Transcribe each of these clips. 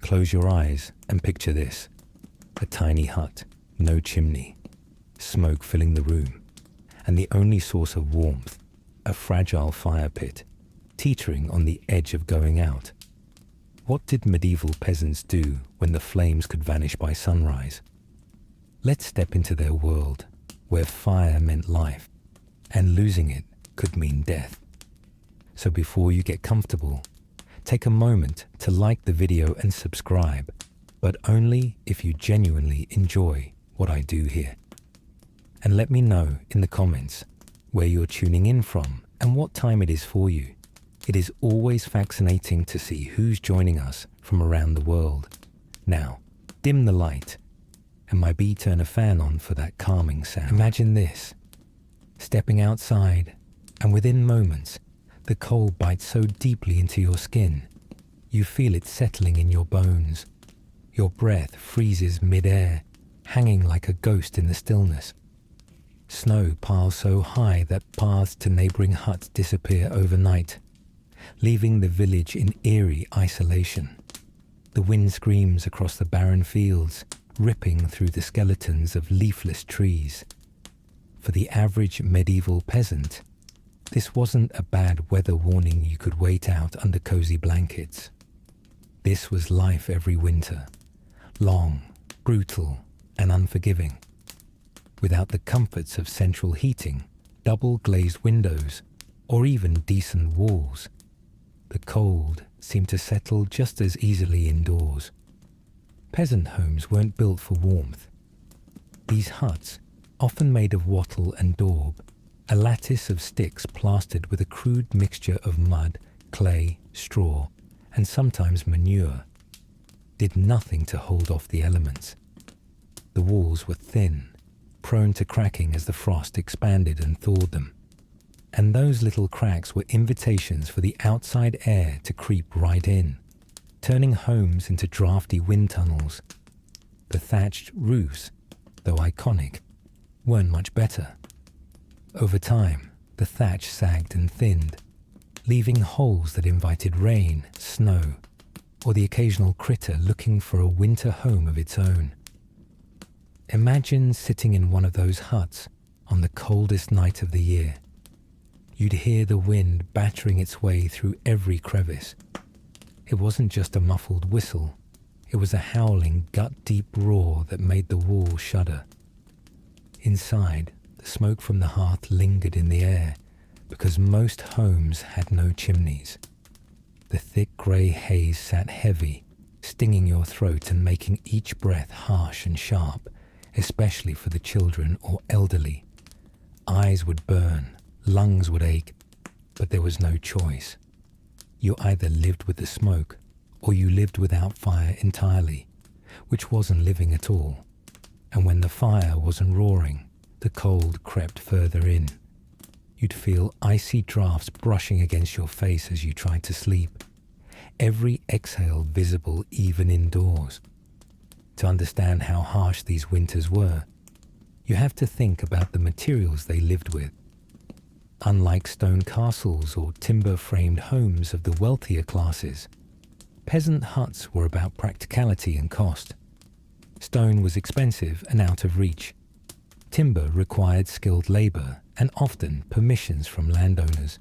Close your eyes and picture this. A tiny hut, no chimney, smoke filling the room, and the only source of warmth, a fragile fire pit, teetering on the edge of going out. What did medieval peasants do when the flames could vanish by sunrise? Let's step into their world, where fire meant life, and losing it could mean death. So before you get comfortable, take a moment to like the video and subscribe, but only if you genuinely enjoy what I do here. And let me know in the comments where you're tuning in from and what time it is for you. It is always fascinating to see who's joining us from around the world. Now, dim the light, and my bee turn a fan on for that calming sound. Imagine this, stepping outside, and within moments, the cold bites so deeply into your skin, you feel it settling in your bones. Your breath freezes mid-air, hanging like a ghost in the stillness. Snow piles so high that paths to neighboring huts disappear overnight, leaving the village in eerie isolation. The wind screams across the barren fields, ripping through the skeletons of leafless trees. For the average medieval peasant, this wasn't a bad weather warning you could wait out under cozy blankets. This was life every winter, long, brutal, and unforgiving. Without the comforts of central heating, double-glazed windows, or even decent walls, the cold seemed to settle just as easily indoors. Peasant homes weren't built for warmth. These huts, often made of wattle and daub, a lattice of sticks plastered with a crude mixture of mud, clay, straw, and sometimes manure, did nothing to hold off the elements. The walls were thin, prone to cracking as the frost expanded and thawed them. And those little cracks were invitations for the outside air to creep right in, turning homes into drafty wind tunnels. The thatched roofs, though iconic, weren't much better. Over time, the thatch sagged and thinned, leaving holes that invited rain, snow, or the occasional critter looking for a winter home of its own. Imagine sitting in one of those huts on the coldest night of the year. You'd hear the wind battering its way through every crevice. It wasn't just a muffled whistle, it was a howling, gut-deep roar that made the walls shudder. Inside, the smoke from the hearth lingered in the air because most homes had no chimneys. The thick grey haze sat heavy, stinging your throat and making each breath harsh and sharp, especially for the children or elderly. Eyes would burn, lungs would ache, but there was no choice. You either lived with the smoke, or you lived without fire entirely, which wasn't living at all. And when the fire wasn't roaring, the cold crept further in. You'd feel icy drafts brushing against your face as you tried to sleep, every exhale visible even indoors. To understand how harsh these winters were, you have to think about the materials they lived with. Unlike stone castles or timber-framed homes of the wealthier classes, peasant huts were about practicality and cost. Stone was expensive and out of reach. Timber required skilled labor and often permissions from landowners.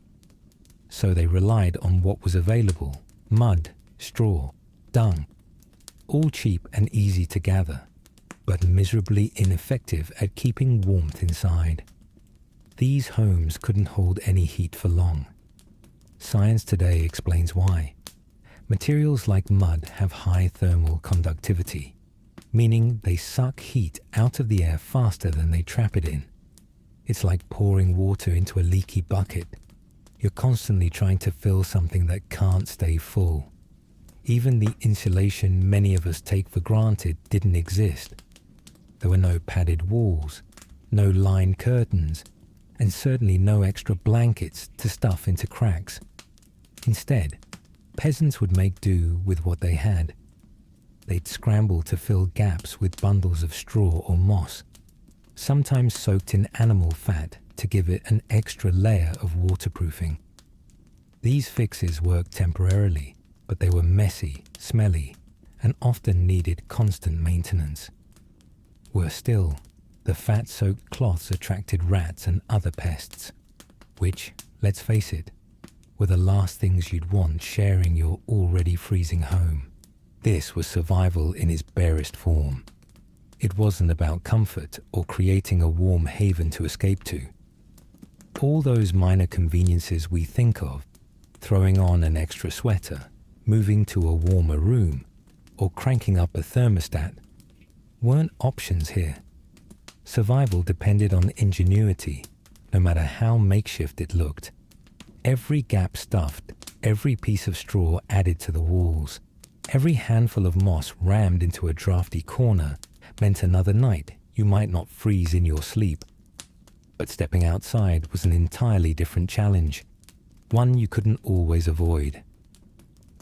So they relied on what was available: mud, straw, dung, all cheap and easy to gather, but miserably ineffective at keeping warmth inside. These homes couldn't hold any heat for long. Science today explains why. Materials like mud have high thermal conductivity, meaning they suck heat out of the air faster than they trap it in. It's like pouring water into a leaky bucket. You're constantly trying to fill something that can't stay full. Even the insulation many of us take for granted didn't exist. There were no padded walls, no lined curtains, and certainly no extra blankets to stuff into cracks. Instead, peasants would make do with what they had. They'd scramble to fill gaps with bundles of straw or moss, sometimes soaked in animal fat to give it an extra layer of waterproofing. These fixes worked temporarily, but they were messy, smelly, and often needed constant maintenance. Worse still, the fat-soaked cloths attracted rats and other pests, which, let's face it, were the last things you'd want sharing your already freezing home. This was survival in its barest form. It wasn't about comfort or creating a warm haven to escape to. All those minor conveniences we think of, throwing on an extra sweater, moving to a warmer room, or cranking up a thermostat, weren't options here. Survival depended on ingenuity, no matter how makeshift it looked. Every gap stuffed, every piece of straw added to the walls, every handful of moss rammed into a drafty corner meant another night you might not freeze in your sleep. But stepping outside was an entirely different challenge, one you couldn't always avoid.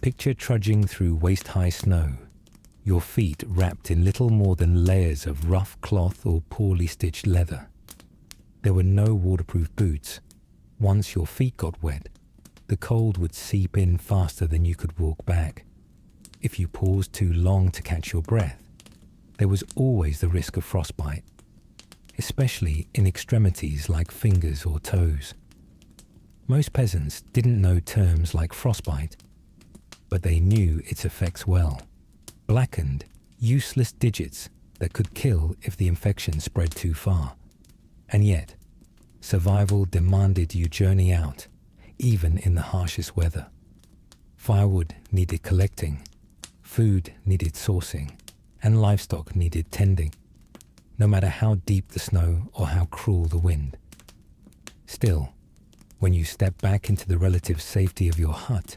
Picture trudging through waist-high snow, your feet wrapped in little more than layers of rough cloth or poorly stitched leather. There were no waterproof boots. Once your feet got wet, the cold would seep in faster than you could walk back. If you paused too long to catch your breath, there was always the risk of frostbite, especially in extremities like fingers or toes. Most peasants didn't know terms like frostbite, but they knew its effects well. Blackened, useless digits that could kill if the infection spread too far. And yet, survival demanded you journey out, even in the harshest weather. Firewood needed collecting, food needed sourcing, and livestock needed tending, no matter how deep the snow or how cruel the wind. Still, when you stepped back into the relative safety of your hut,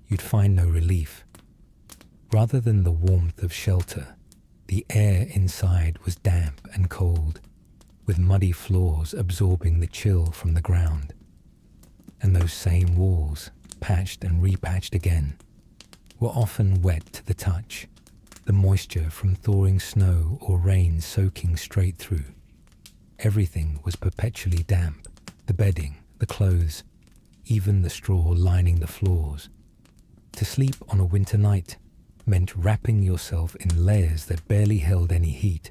you'd find no relief. Rather than the warmth of shelter, the air inside was damp and cold, with muddy floors absorbing the chill from the ground. And those same walls, patched and repatched again, were often wet to the touch, the moisture from thawing snow or rain soaking straight through. Everything was perpetually damp, the bedding, the clothes, even the straw lining the floors. To sleep on a winter night meant wrapping yourself in layers that barely held any heat,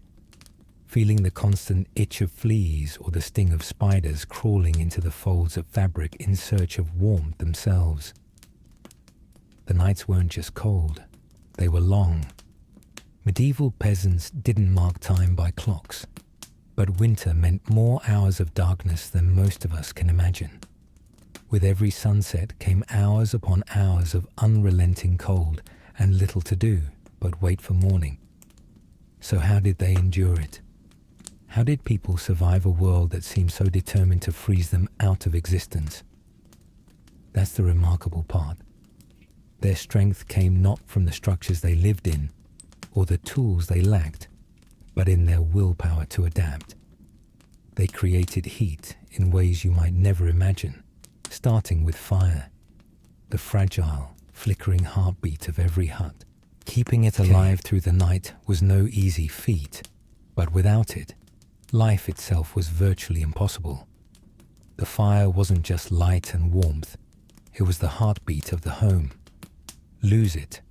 feeling the constant itch of fleas or the sting of spiders crawling into the folds of fabric in search of warmth themselves. The nights weren't just cold, they were long. Medieval peasants didn't mark time by clocks, but winter meant more hours of darkness than most of us can imagine. With every sunset came hours upon hours of unrelenting cold and little to do but wait for morning. So how did they endure it? How did people survive a world that seemed so determined to freeze them out of existence? That's the remarkable part. Their strength came not from the structures they lived in or the tools they lacked, but in their willpower to adapt. They created heat in ways you might never imagine, starting with fire, the fragile, flickering heartbeat of every hut. Keeping it alive through the night was no easy feat, but without it, life itself was virtually impossible. The fire wasn't just light and warmth, it was the heartbeat of the home. Lose it,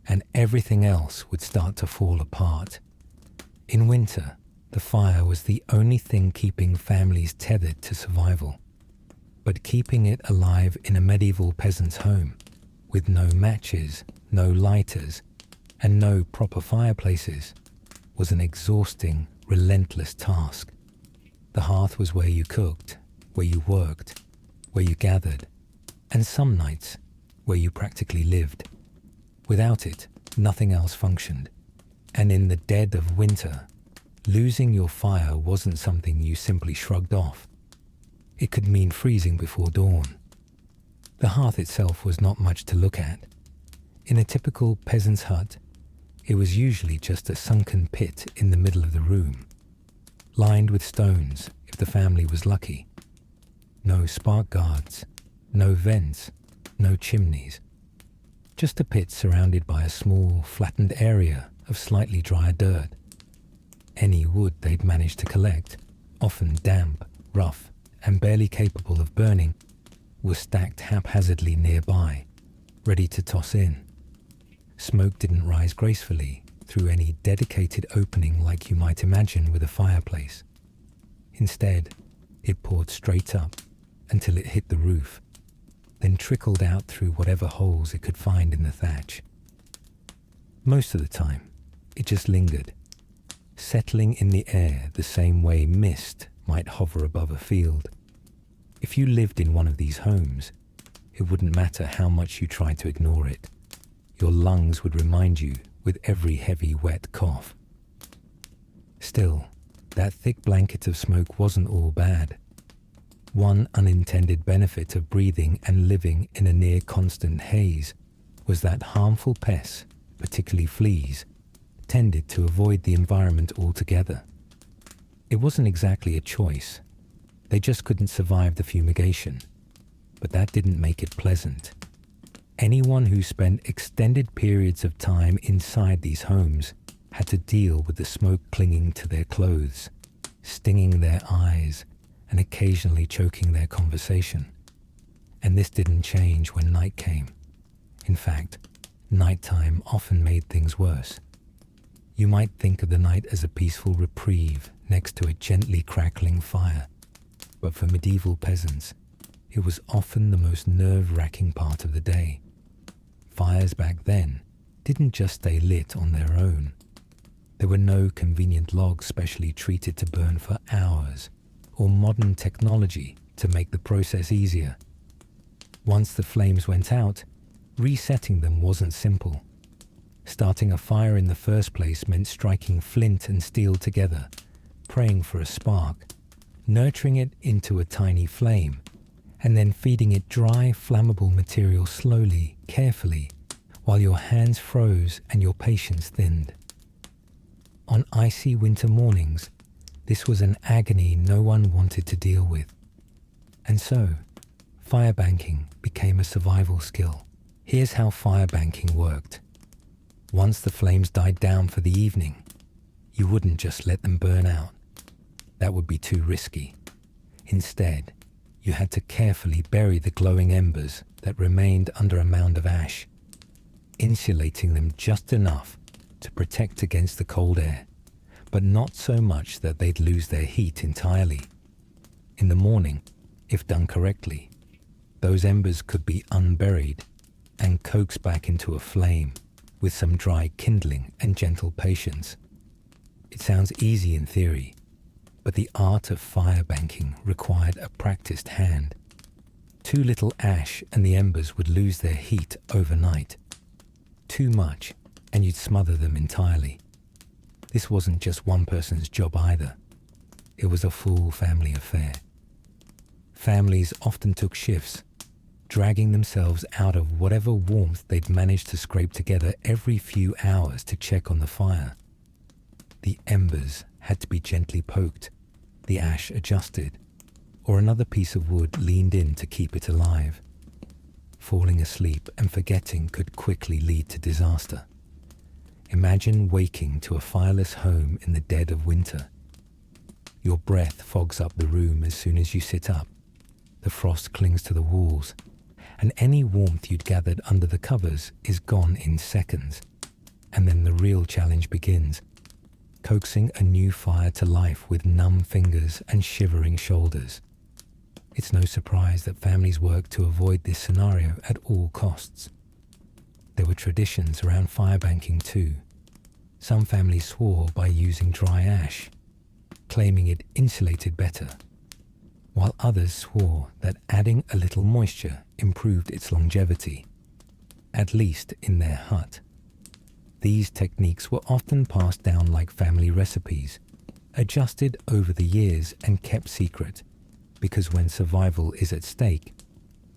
and everything else would start to fall apart. In winter, the fire was the only thing keeping families tethered to survival. But keeping it alive in a medieval peasant's home, with no matches, no lighters, and no proper fireplaces, was an exhausting, relentless task. The hearth was where you cooked, where you worked, where you gathered, and some nights, where you practically lived. Without it, nothing else functioned. And in the dead of winter, losing your fire wasn't something you simply shrugged off. It could mean freezing before dawn. The hearth itself was not much to look at. In a typical peasant's hut, it was usually just a sunken pit in the middle of the room, lined with stones if the family was lucky. No spark guards, no vents, no chimneys. Just a pit surrounded by a small, flattened area of slightly drier dirt. Any wood they'd managed to collect, often damp, rough, and barely capable of burning, was stacked haphazardly nearby, ready to toss in. Smoke didn't rise gracefully through any dedicated opening like you might imagine with a fireplace. Instead, it poured straight up until it hit the roof, then trickled out through whatever holes it could find in the thatch. Most of the time, it just lingered, settling in the air the same way mist might hover above a field. If you lived in one of these homes, it wouldn't matter how much you tried to ignore it. Your lungs would remind you with every heavy, wet cough. Still, that thick blanket of smoke wasn't all bad. One unintended benefit of breathing and living in a near-constant haze was that harmful pests, particularly fleas, tended to avoid the environment altogether. It wasn't exactly a choice. They just couldn't survive the fumigation. But that didn't make it pleasant. Anyone who spent extended periods of time inside these homes had to deal with the smoke clinging to their clothes, stinging their eyes, and occasionally choking their conversation. And this didn't change when night came. In fact, nighttime often made things worse. You might think of the night as a peaceful reprieve next to a gently crackling fire, but for medieval peasants, it was often the most nerve-wracking part of the day. Fires back then didn't just stay lit on their own. There were no convenient logs specially treated to burn for hours, or modern technology to make the process easier. Once the flames went out, resetting them wasn't simple. Starting a fire in the first place meant striking flint and steel together, praying for a spark, nurturing it into a tiny flame, and then feeding it dry, flammable material slowly, carefully, while your hands froze and your patience thinned. On icy winter mornings, this was an agony no one wanted to deal with. And so, firebanking became a survival skill. Here's how firebanking worked. Once the flames died down for the evening, you wouldn't just let them burn out. That would be too risky. Instead, you had to carefully bury the glowing embers that remained under a mound of ash, insulating them just enough to protect against the cold air, but not so much that they'd lose their heat entirely. In the morning, if done correctly, those embers could be unburied and coaxed back into a flame with some dry kindling and gentle patience. It sounds easy in theory, but the art of firebanking required a practiced hand. Too little ash and the embers would lose their heat overnight. Too much, and you'd smother them entirely. This wasn't just one person's job either. It was a full family affair. Families often took shifts, dragging themselves out of whatever warmth they'd managed to scrape together every few hours to check on the fire. The embers had to be gently poked, the ash adjusted, or another piece of wood leaned in to keep it alive. Falling asleep and forgetting could quickly lead to disaster. Imagine waking to a fireless home in the dead of winter. Your breath fogs up the room as soon as you sit up. The frost clings to the walls, and any warmth you'd gathered under the covers is gone in seconds. And then the real challenge begins, coaxing a new fire to life with numb fingers and shivering shoulders. It's no surprise that families worked to avoid this scenario at all costs. There were traditions around firebanking too. Some families swore by using dry ash, claiming it insulated better, while others swore that adding a little moisture improved its longevity, at least in their hut. These techniques were often passed down like family recipes, adjusted over the years and kept secret, because when survival is at stake,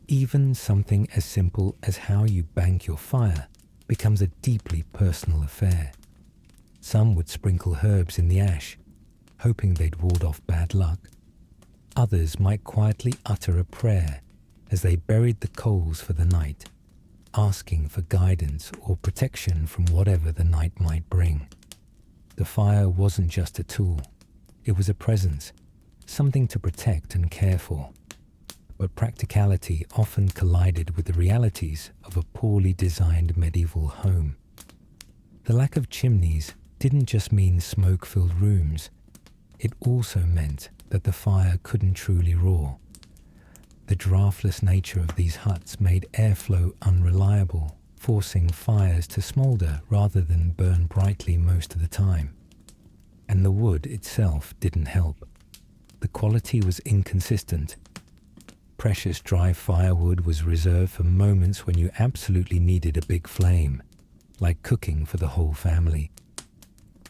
even something as simple as how you bank your fire becomes a deeply personal affair. Some would sprinkle herbs in the ash, hoping they'd ward off bad luck. Others might quietly utter a prayer as they buried the coals for the night, asking for guidance or protection from whatever the night might bring. The fire wasn't just a tool, it was a presence, something to protect and care for. But practicality often collided with the realities of a poorly designed medieval home. The lack of chimneys didn't just mean smoke-filled rooms. It also meant that the fire couldn't truly roar. The draftless nature of these huts made airflow unreliable, forcing fires to smoulder rather than burn brightly most of the time. And the wood itself didn't help. The quality was inconsistent. Precious dry firewood was reserved for moments when you absolutely needed a big flame, like cooking for the whole family.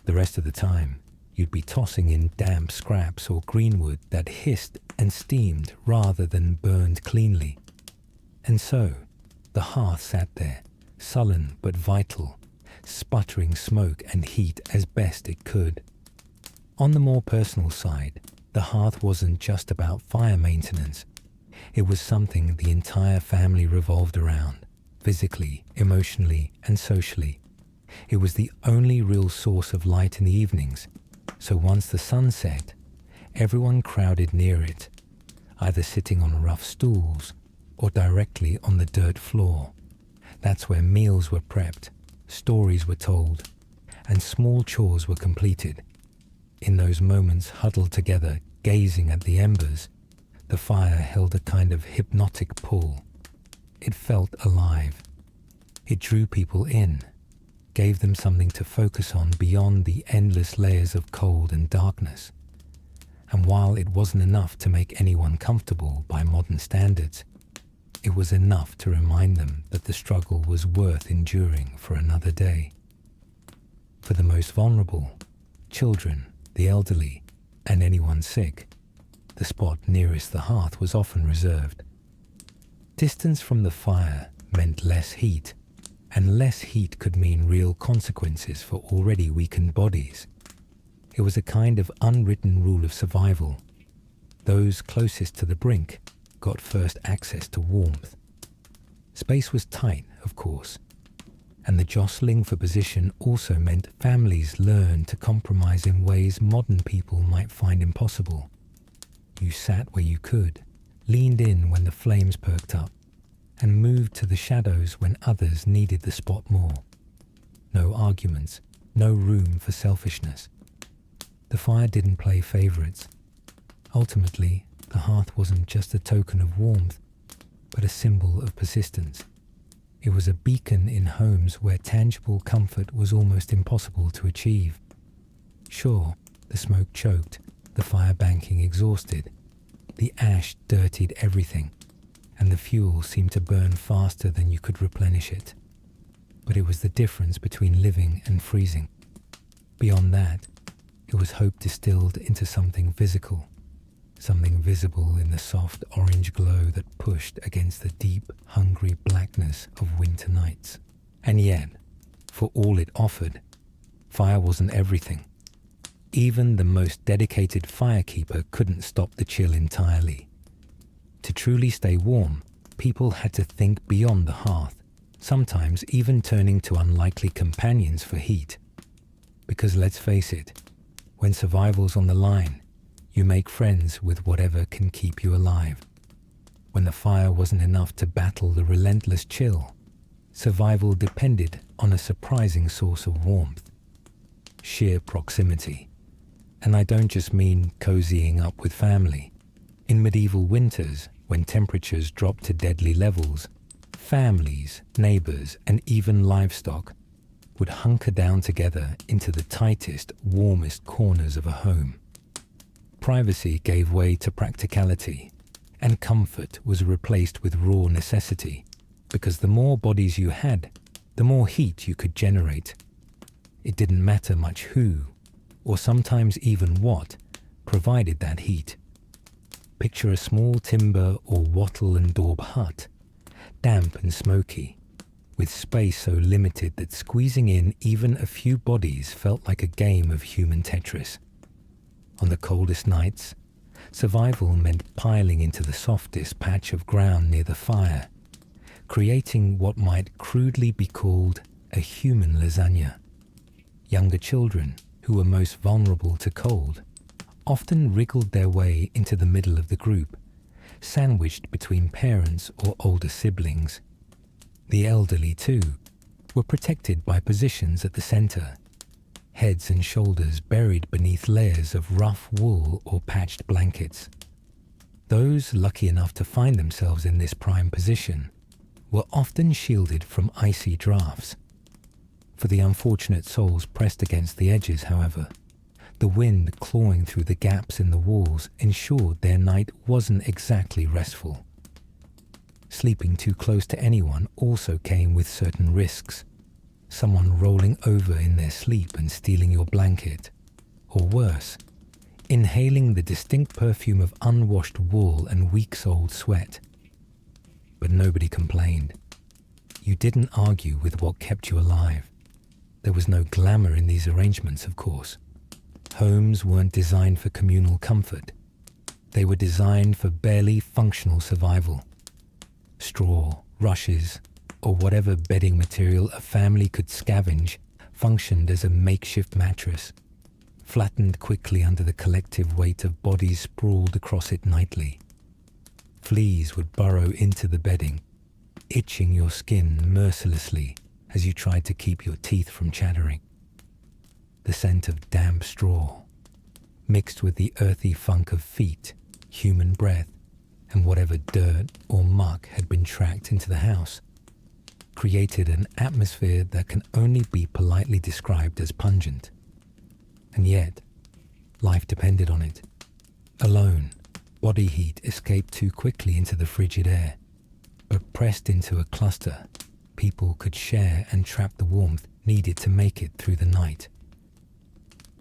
The rest of the time, you'd be tossing in damp scraps or greenwood that hissed and steamed rather than burned cleanly. And so, the hearth sat there, sullen but vital, sputtering smoke and heat as best it could. On the more personal side, the hearth wasn't just about fire maintenance. It was something the entire family revolved around, physically, emotionally, and socially. It was the only real source of light in the evenings, so once the sun set, everyone crowded near it, either sitting on rough stools or directly on the dirt floor. That's where meals were prepped, stories were told, and small chores were completed. In those moments huddled together, gazing at the embers, the fire held a kind of hypnotic pull. It felt alive. It drew people in, gave them something to focus on beyond the endless layers of cold and darkness. And while it wasn't enough to make anyone comfortable by modern standards, it was enough to remind them that the struggle was worth enduring for another day. For the most vulnerable, children, the elderly, and anyone sick, the spot nearest the hearth was often reserved. Distance from the fire meant less heat, and less heat could mean real consequences for already weakened bodies. It was a kind of unwritten rule of survival. Those closest to the brink got first access to warmth. Space was tight, of course, and the jostling for position also meant families learned to compromise in ways modern people might find impossible. You sat where you could, leaned in when the flames perked up, and moved to the shadows when others needed the spot more. No arguments, no room for selfishness. The fire didn't play favorites. Ultimately, the hearth wasn't just a token of warmth, but a symbol of persistence. It was a beacon in homes where tangible comfort was almost impossible to achieve. Sure, the smoke choked, the fire banking exhausted, the ash dirtied everything, and the fuel seemed to burn faster than you could replenish it. But it was the difference between living and freezing. Beyond that, it was hope distilled into something physical, something visible in the soft orange glow that pushed against the deep, hungry blackness of winter nights. And yet, for all it offered, fire wasn't everything. Even the most dedicated firekeeper couldn't stop the chill entirely. To truly stay warm, people had to think beyond the hearth, sometimes even turning to unlikely companions for heat. Because let's face it, when survival's on the line, you make friends with whatever can keep you alive. When the fire wasn't enough to battle the relentless chill, survival depended on a surprising source of warmth. Sheer proximity. And I don't just mean cozying up with family. In medieval winters, when temperatures dropped to deadly levels, families, neighbors, and even livestock would hunker down together into the tightest, warmest corners of a home. Privacy gave way to practicality, and comfort was replaced with raw necessity, because the more bodies you had, the more heat you could generate. It didn't matter much who, or sometimes even what, provided that heat. Picture a small timber or wattle and daub hut, damp and smoky, with space so limited that squeezing in even a few bodies felt like a game of human Tetris. On the coldest nights, survival meant piling into the softest patch of ground near the fire, creating what might crudely be called a human lasagna. Younger children, who were most vulnerable to cold, often wriggled their way into the middle of the group, sandwiched between parents or older siblings. The elderly, too, were protected by positions at the center, heads and shoulders buried beneath layers of rough wool or patched blankets. Those lucky enough to find themselves in this prime position were often shielded from icy drafts. For the unfortunate souls pressed against the edges, however, the wind clawing through the gaps in the walls ensured their night wasn't exactly restful. Sleeping too close to anyone also came with certain risks. Someone rolling over in their sleep and stealing your blanket, or worse, inhaling the distinct perfume of unwashed wool and weeks-old sweat. But nobody complained. You didn't argue with what kept you alive. There was no glamour in these arrangements, of course. Homes weren't designed for communal comfort. They were designed for barely functional survival. Straw, rushes, or whatever bedding material a family could scavenge functioned as a makeshift mattress, flattened quickly under the collective weight of bodies sprawled across it nightly. Fleas would burrow into the bedding, itching your skin mercilessly as you tried to keep your teeth from chattering. The scent of damp straw, mixed with the earthy funk of feet, human breath, and whatever dirt or muck had been tracked into the house, created an atmosphere that can only be politely described as pungent. And yet, life depended on it. Alone, body heat escaped too quickly into the frigid air, but pressed into a cluster, people could share and trap the warmth needed to make it through the night.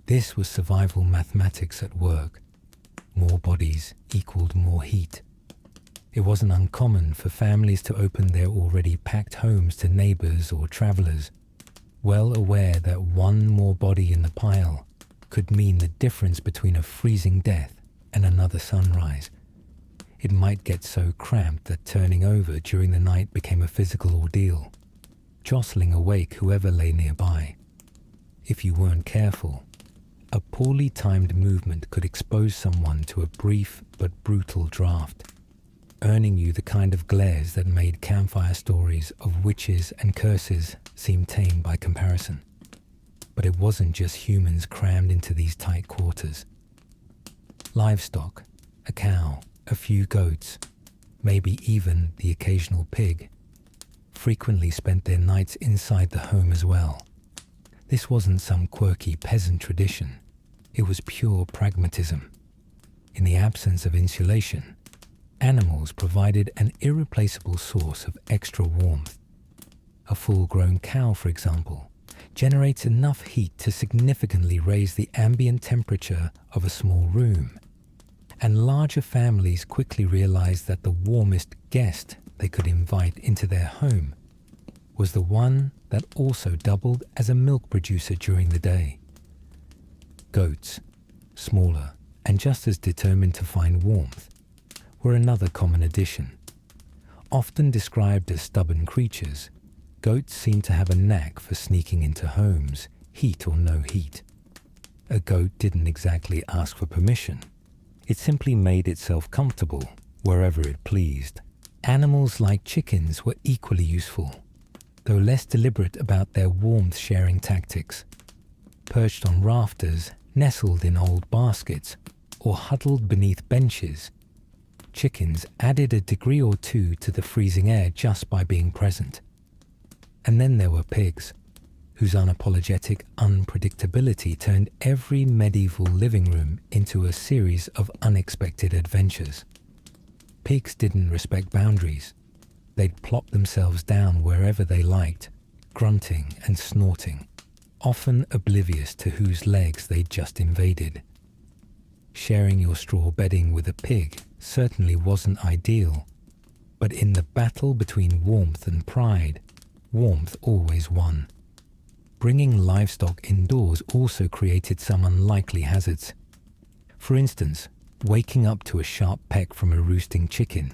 This was survival mathematics at work. More bodies equaled more heat. It wasn't uncommon for families to open their already packed homes to neighbors or travelers, well aware that one more body in the pile could mean the difference between a freezing death and another sunrise. It might get so cramped that turning over during the night became a physical ordeal, jostling awake whoever lay nearby. If you weren't careful, a poorly timed movement could expose someone to a brief but brutal draft, earning you the kind of glares that made campfire stories of witches and curses seem tame by comparison. But it wasn't just humans crammed into these tight quarters. Livestock, a cow, a few goats, maybe even the occasional pig, frequently spent their nights inside the home as well. This wasn't some quirky peasant tradition. It was pure pragmatism. In the absence of insulation, animals provided an irreplaceable source of extra warmth. A full-grown cow, for example, generates enough heat to significantly raise the ambient temperature of a small room, and larger families quickly realized that the warmest guest they could invite into their home was the one that also doubled as a milk producer during the day. Goats, smaller and just as determined to find warmth, were another common addition. Often described as stubborn creatures, goats seem to have a knack for sneaking into homes, heat or no heat. A goat didn't exactly ask for permission. It simply made itself comfortable wherever it pleased. Animals like chickens were equally useful, though less deliberate about their warmth-sharing tactics. Perched on rafters, nestled in old baskets, or huddled beneath benches, chickens added a degree or two to the freezing air just by being present. And then there were pigs, whose unapologetic unpredictability turned every medieval living room into a series of unexpected adventures. Pigs didn't respect boundaries. They'd plop themselves down wherever they liked, grunting and snorting, often oblivious to whose legs they'd just invaded. Sharing your straw bedding with a pig certainly wasn't ideal, but in the battle between warmth and pride, warmth always won. Bringing livestock indoors also created some unlikely hazards. For instance, waking up to a sharp peck from a roosting chicken,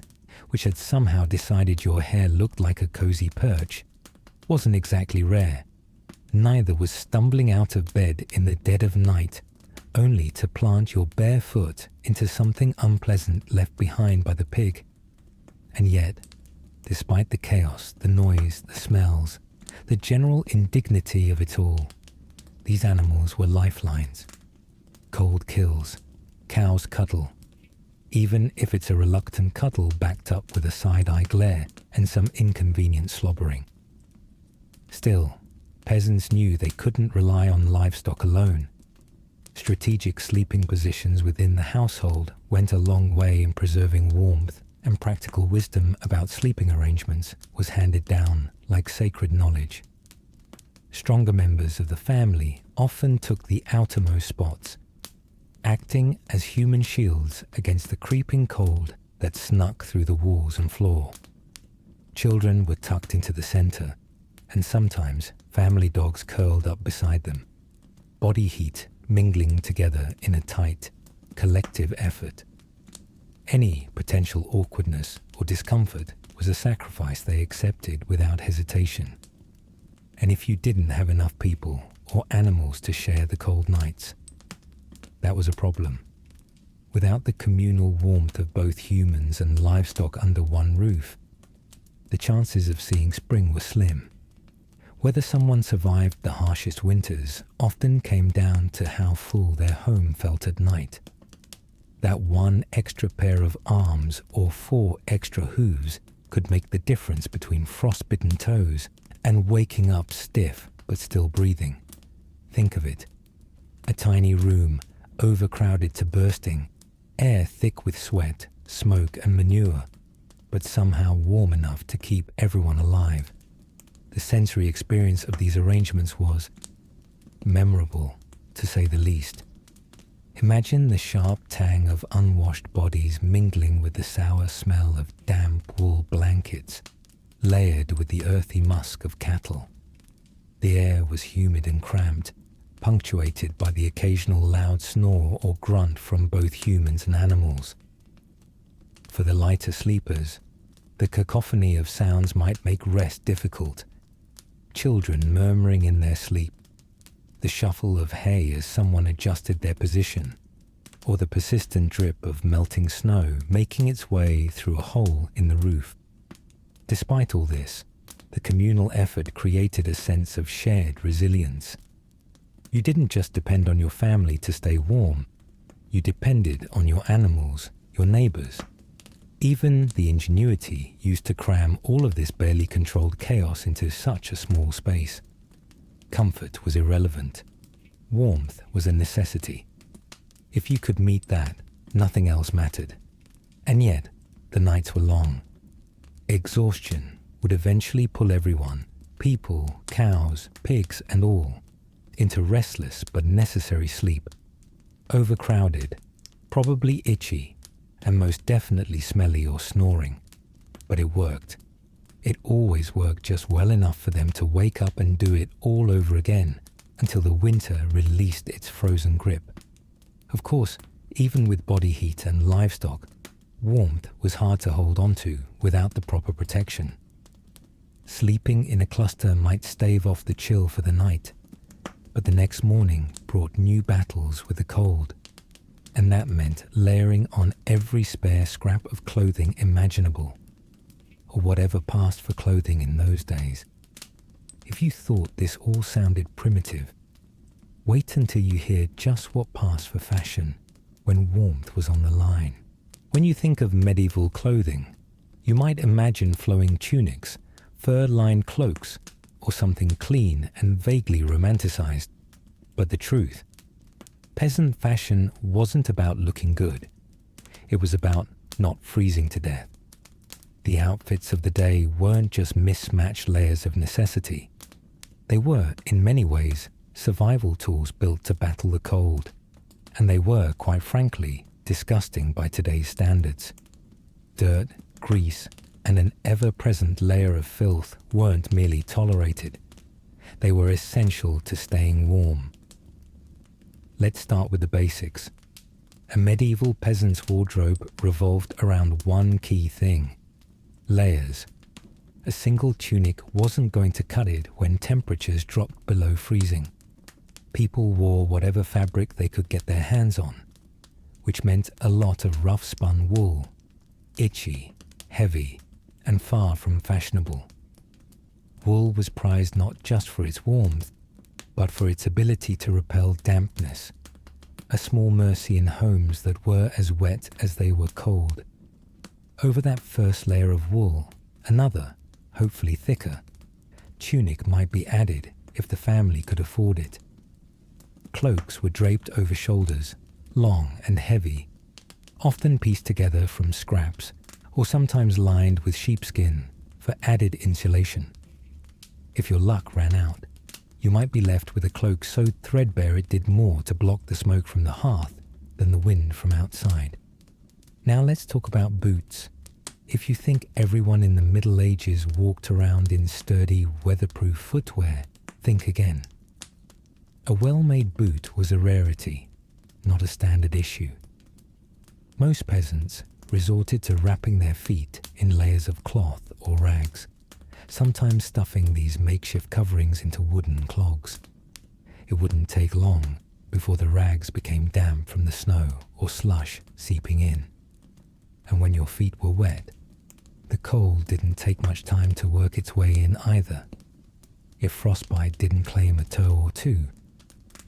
which had somehow decided your hair looked like a cozy perch, wasn't exactly rare. Neither was stumbling out of bed in the dead of night, only to plant your bare foot into something unpleasant left behind by the pig. And yet, despite the chaos, the noise, the smells, The general indignity of it all. These animals were lifelines. Cold kills. Cows cuddle. Even if it's a reluctant cuddle backed up with a side-eye glare and some inconvenient slobbering. Still, peasants knew they couldn't rely on livestock alone. Strategic sleeping positions within the household went a long way in preserving warmth, and practical wisdom about sleeping arrangements was handed down like sacred knowledge. Stronger members of the family often took the outermost spots, acting as human shields against the creeping cold that snuck through the walls and floor. Children were tucked into the center, and sometimes family dogs curled up beside them, body heat mingling together in a tight, collective effort. Any potential awkwardness or discomfort was a sacrifice they accepted without hesitation. And if you didn't have enough people or animals to share the cold nights, that was a problem. Without the communal warmth of both humans and livestock under one roof, the chances of seeing spring were slim. Whether someone survived the harshest winters often came down to how full their home felt at night. That one extra pair of arms or 4 extra hooves could make the difference between frostbitten toes and waking up stiff but still breathing. Think of it. A tiny room, overcrowded to bursting, air thick with sweat, smoke and manure, but somehow warm enough to keep everyone alive. The sensory experience of these arrangements was memorable, to say the least. Imagine the sharp tang of unwashed bodies mingling with the sour smell of damp wool blankets, layered with the earthy musk of cattle. The air was humid and cramped, punctuated by the occasional loud snore or grunt from both humans and animals. For the lighter sleepers, the cacophony of sounds might make rest difficult. Children murmuring in their sleep, the shuffle of hay as someone adjusted their position, or the persistent drip of melting snow making its way through a hole in the roof. Despite all this, the communal effort created a sense of shared resilience. You didn't just depend on your family to stay warm, you depended on your animals, your neighbors. Even the ingenuity used to cram all of this barely controlled chaos into such a small space. Comfort was irrelevant. Warmth was a necessity. If you could meet that, nothing else mattered. And yet, the nights were long. Exhaustion would eventually pull everyone, people, cows, pigs, and all, into restless but necessary sleep. Overcrowded, probably itchy, and most definitely smelly or snoring. But it worked. It always worked just well enough for them to wake up and do it all over again until the winter released its frozen grip. Of course, even with body heat and livestock, warmth was hard to hold on to without the proper protection. Sleeping in a cluster might stave off the chill for the night, but the next morning brought new battles with the cold. And that meant layering on every spare scrap of clothing imaginable, or whatever passed for clothing in those days. If you thought this all sounded primitive, wait until you hear just what passed for fashion when warmth was on the line. When you think of medieval clothing, you might imagine flowing tunics, fur-lined cloaks, or something clean and vaguely romanticized. But the truth, peasant fashion wasn't about looking good. It was about not freezing to death. The outfits of the day weren't just mismatched layers of necessity. They were, in many ways, survival tools built to battle the cold. And they were, quite frankly, disgusting by today's standards. Dirt, grease, and an ever-present layer of filth weren't merely tolerated. They were essential to staying warm. Let's start with the basics. A medieval peasant's wardrobe revolved around one key thing: layers. A single tunic wasn't going to cut it when temperatures dropped below freezing. People wore whatever fabric they could get their hands on, which meant a lot of rough-spun wool, itchy, heavy, and far from fashionable. Wool was prized not just for its warmth, but for its ability to repel dampness, a small mercy in homes that were as wet as they were cold. Over that first layer of wool, another, hopefully thicker, tunic might be added if the family could afford it. Cloaks were draped over shoulders, long and heavy, often pieced together from scraps or sometimes lined with sheepskin for added insulation. If your luck ran out, you might be left with a cloak so threadbare it did more to block the smoke from the hearth than the wind from outside. Now let's talk about boots. If you think everyone in the Middle Ages walked around in sturdy, weatherproof footwear, think again. A well-made boot was a rarity, not a standard issue. Most peasants resorted to wrapping their feet in layers of cloth or rags, sometimes stuffing these makeshift coverings into wooden clogs. It wouldn't take long before the rags became damp from the snow or slush seeping in. And when your feet were wet, the cold didn't take much time to work its way in either. If frostbite didn't claim a toe or two,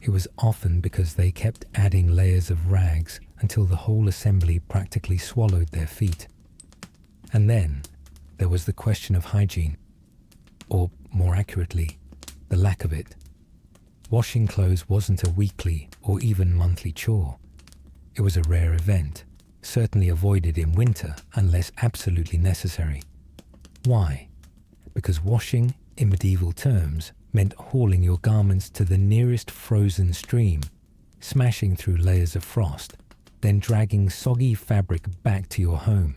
it was often because they kept adding layers of rags until the whole assembly practically swallowed their feet. And then there was the question of hygiene, or more accurately, the lack of it. Washing clothes wasn't a weekly or even monthly chore. It was a rare event, certainly avoided in winter unless absolutely necessary. Why? Because washing, in medieval terms, meant hauling your garments to the nearest frozen stream, smashing through layers of frost, then dragging soggy fabric back to your home,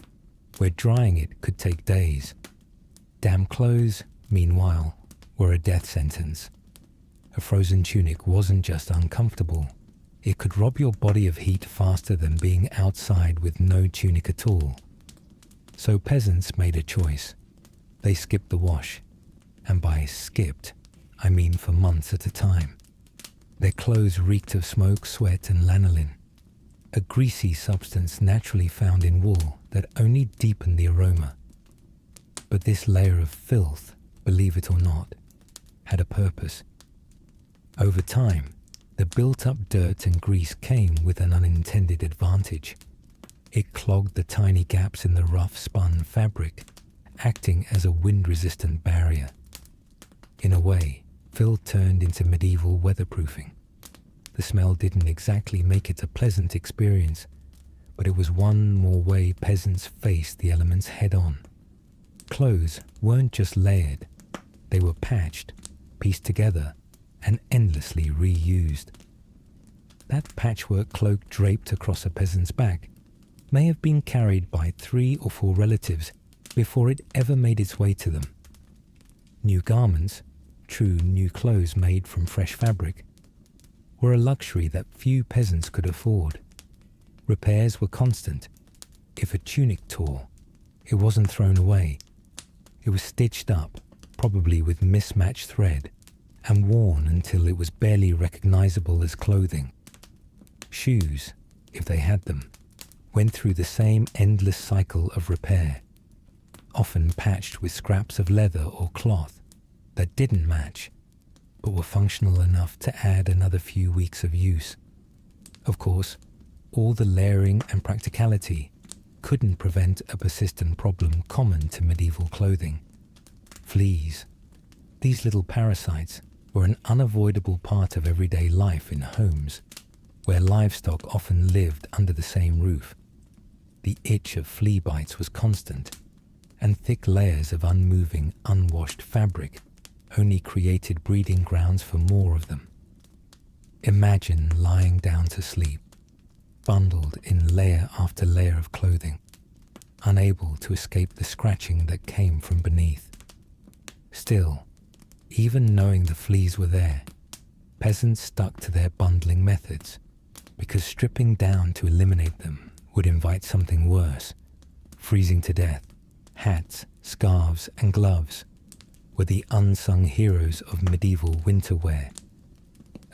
where drying it could take days. Damp clothes, meanwhile, were a death sentence. A frozen tunic wasn't just uncomfortable, it could rob your body of heat faster than being outside with no tunic at all. So peasants made a choice. They skipped the wash, and by skipped, I mean for months at a time. Their clothes reeked of smoke, sweat, and lanolin, a greasy substance naturally found in wool that only deepened the aroma. But this layer of filth, believe it or not, had a purpose. Over time, the built-up dirt and grease came with an unintended advantage. It clogged the tiny gaps in the rough-spun fabric, acting as a wind-resistant barrier. In a way, filth turned into medieval weatherproofing. The smell didn't exactly make it a pleasant experience, but it was one more way peasants faced the elements head-on. Clothes weren't just layered, they were patched, pieced together, and endlessly reused. That patchwork cloak draped across a peasant's back may have been carried by 3 or 4 relatives before it ever made its way to them. New garments, true new clothes made from fresh fabric, were a luxury that few peasants could afford. Repairs were constant. If a tunic tore, it wasn't thrown away. It was stitched up, probably with mismatched thread, and worn until it was barely recognizable as clothing. Shoes, if they had them, went through the same endless cycle of repair, often patched with scraps of leather or cloth that didn't match, but were functional enough to add another few weeks of use. Of course, all the layering and practicality couldn't prevent a persistent problem common to medieval clothing: fleas. These little parasites were an unavoidable part of everyday life in homes, where livestock often lived under the same roof. The itch of flea bites was constant, and thick layers of unmoving, unwashed fabric only created breeding grounds for more of them. Imagine lying down to sleep, bundled in layer after layer of clothing, unable to escape the scratching that came from beneath. Still, even knowing the fleas were there, peasants stuck to their bundling methods, because stripping down to eliminate them would invite something worse. Freezing to death, hats, scarves, and gloves were the unsung heroes of medieval winter wear.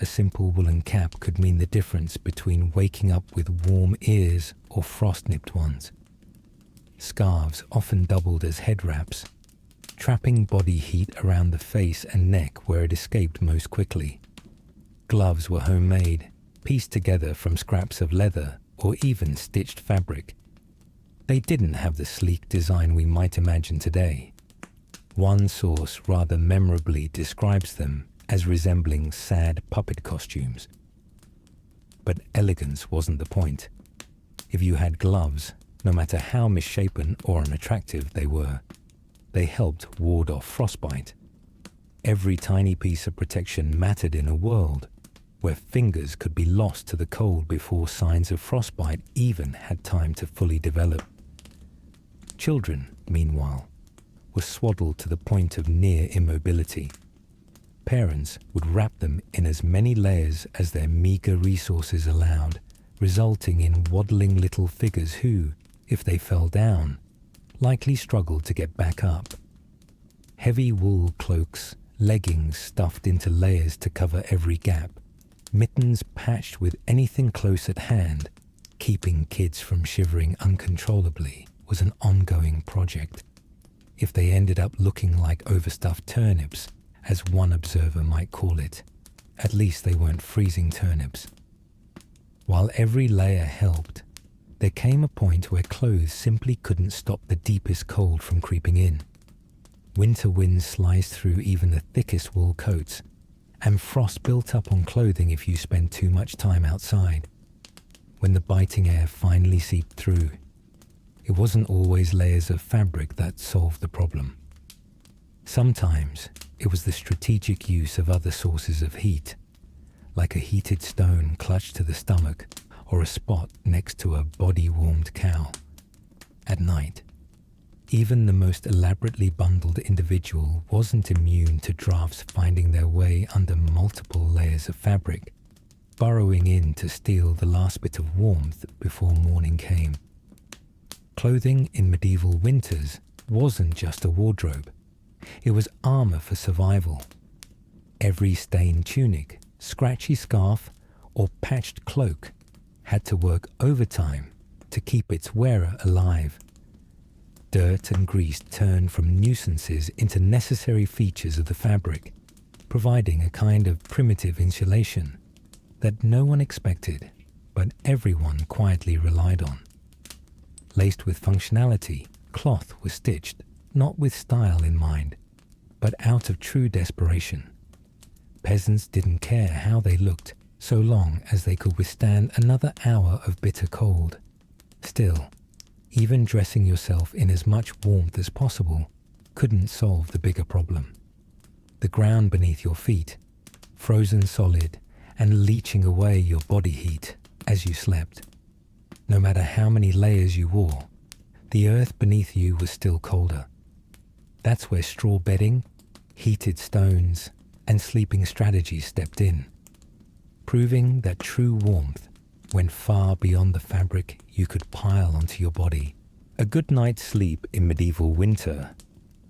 A simple woolen cap could mean the difference between waking up with warm ears or frost-nipped ones. Scarves often doubled as head wraps, trapping body heat around the face and neck where it escaped most quickly. Gloves were homemade, pieced together from scraps of leather or even stitched fabric. They didn't have the sleek design we might imagine today. One source rather memorably describes them as resembling sad puppet costumes. But elegance wasn't the point. If you had gloves, no matter how misshapen or unattractive they were, they helped ward off frostbite. Every tiny piece of protection mattered in a world where fingers could be lost to the cold before signs of frostbite even had time to fully develop. Children, meanwhile, were swaddled to the point of near immobility. Parents would wrap them in as many layers as their meager resources allowed, resulting in waddling little figures who, if they fell down, likely struggled to get back up. Heavy wool cloaks, leggings stuffed into layers to cover every gap, mittens patched with anything close at hand, keeping kids from shivering uncontrollably was an ongoing project. If they ended up looking like overstuffed turnips, as one observer might call it, at least they weren't freezing turnips. While every layer helped, there came a point where clothes simply couldn't stop the deepest cold from creeping in. Winter winds sliced through even the thickest wool coats, and frost built up on clothing if you spent too much time outside. When the biting air finally seeped through, it wasn't always layers of fabric that solved the problem. Sometimes it was the strategic use of other sources of heat, like a heated stone clutched to the stomach or a spot next to a body-warmed cow. At night, even the most elaborately bundled individual wasn't immune to drafts finding their way under multiple layers of fabric, burrowing in to steal the last bit of warmth before morning came. Clothing in medieval winters wasn't just a wardrobe. It was armor for survival. Every stained tunic, scratchy scarf, or patched cloak had to work overtime to keep its wearer alive. Dirt and grease turned from nuisances into necessary features of the fabric, providing a kind of primitive insulation that no one expected, but everyone quietly relied on. Laced with functionality, cloth was stitched, not with style in mind, but out of true desperation. Peasants didn't care how they looked, so long as they could withstand another hour of bitter cold. Still, even dressing yourself in as much warmth as possible couldn't solve the bigger problem. The ground beneath your feet, frozen solid and leaching away your body heat as you slept. No matter how many layers you wore, the earth beneath you was still colder. That's where straw bedding, heated stones, and sleeping strategies stepped in, proving that true warmth went far beyond the fabric you could pile onto your body. A good night's sleep in medieval winter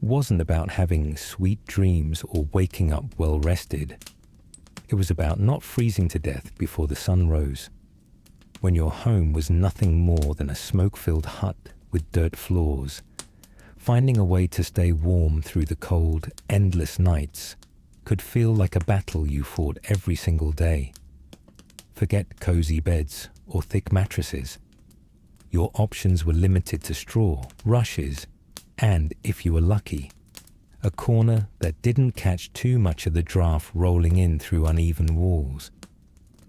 wasn't about having sweet dreams or waking up well rested. It was about not freezing to death before the sun rose, when your home was nothing more than a smoke-filled hut with dirt floors. Finding a way to stay warm through the cold, endless nights could feel like a battle you fought every single day. Forget cozy beds or thick mattresses. Your options were limited to straw, rushes, and, if you were lucky, a corner that didn't catch too much of the draft rolling in through uneven walls.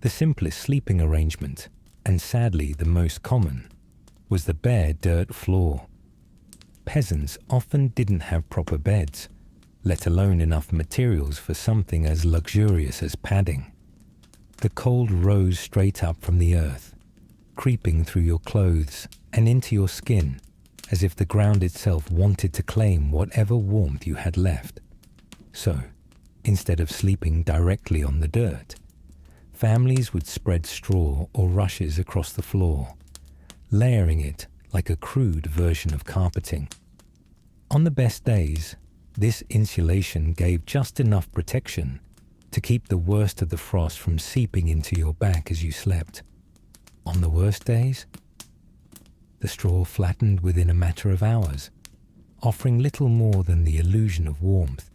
The simplest sleeping arrangement, and sadly the most common, was the bare dirt floor. Peasants often didn't have proper beds, let alone enough materials for something as luxurious as padding. The cold rose straight up from the earth, creeping through your clothes and into your skin, as if the ground itself wanted to claim whatever warmth you had left. So, instead of sleeping directly on the dirt, families would spread straw or rushes across the floor, layering it like a crude version of carpeting. On the best days, this insulation gave just enough protection to keep the worst of the frost from seeping into your back as you slept. On the worst days, the straw flattened within a matter of hours, offering little more than the illusion of warmth.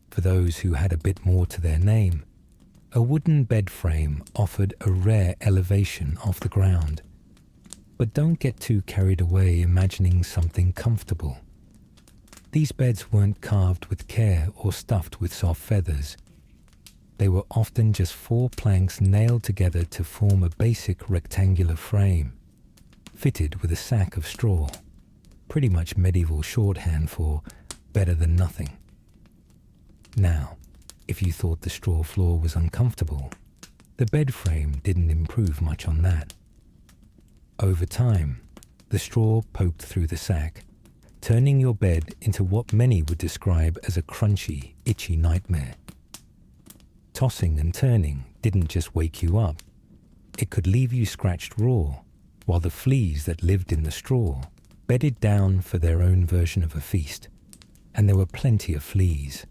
For those who had a bit more to their name, a wooden bed frame offered a rare elevation off the ground. But don't get too carried away imagining something comfortable. These beds weren't carved with care or stuffed with soft feathers. They were often just 4 planks nailed together to form a basic rectangular frame, fitted with a sack of straw, pretty much medieval shorthand for better than nothing. Now, if you thought the straw floor was uncomfortable, the bed frame didn't improve much on that. Over time, the straw poked through the sack, turning your bed into what many would describe as a crunchy, itchy nightmare. Tossing and turning didn't just wake you up, it could leave you scratched raw, while the fleas that lived in the straw bedded down for their own version of a feast. And there were plenty of fleas.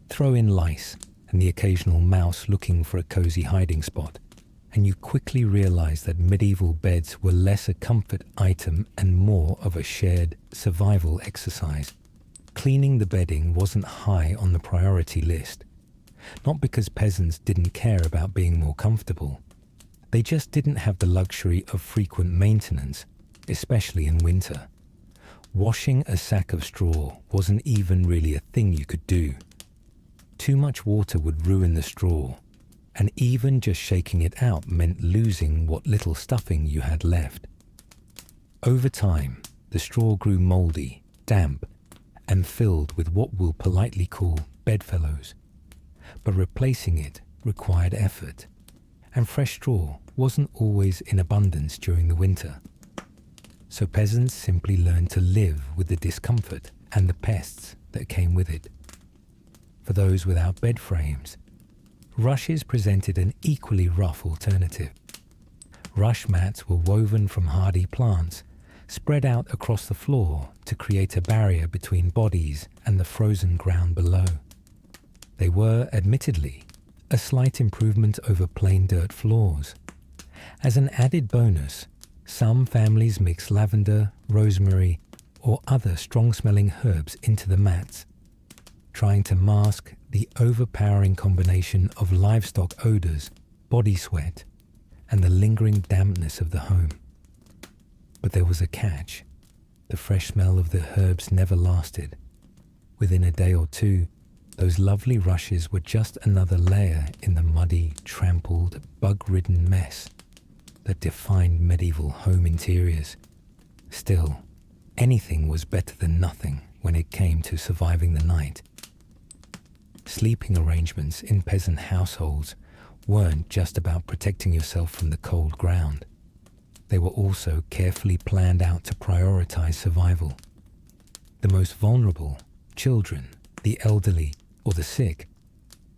Throw in lice and the occasional mouse looking for a cozy hiding spot, and you quickly realize that medieval beds were less a comfort item and more of a shared survival exercise. Cleaning the bedding wasn't high on the priority list, not because peasants didn't care about being more comfortable. They just didn't have the luxury of frequent maintenance, especially in winter. Washing a sack of straw wasn't even really a thing you could do. Too much water would ruin the straw, and even just shaking it out meant losing what little stuffing you had left. Over time, the straw grew mouldy, damp, and filled with what we'll politely call bedfellows. But replacing it required effort, and fresh straw wasn't always in abundance during the winter. So peasants simply learned to live with the discomfort and the pests that came with it. For those without bed frames, rushes presented an equally rough alternative. Rush mats were woven from hardy plants, spread out across the floor to create a barrier between bodies and the frozen ground below. They were, admittedly, a slight improvement over plain dirt floors. As an added bonus, some families mix lavender, rosemary, or other strong-smelling herbs into the mats, trying to mask the overpowering combination of livestock odors, body sweat, and the lingering dampness of the home. But there was a catch. The fresh smell of the herbs never lasted. Within a day or two, those lovely rushes were just another layer in the muddy, trampled, bug-ridden mess that defined medieval home interiors. Still, anything was better than nothing when it came to surviving the night. Sleeping arrangements in peasant households weren't just about protecting yourself from the cold ground. They were also carefully planned out to prioritize survival. The most vulnerable, children, the elderly, or the sick,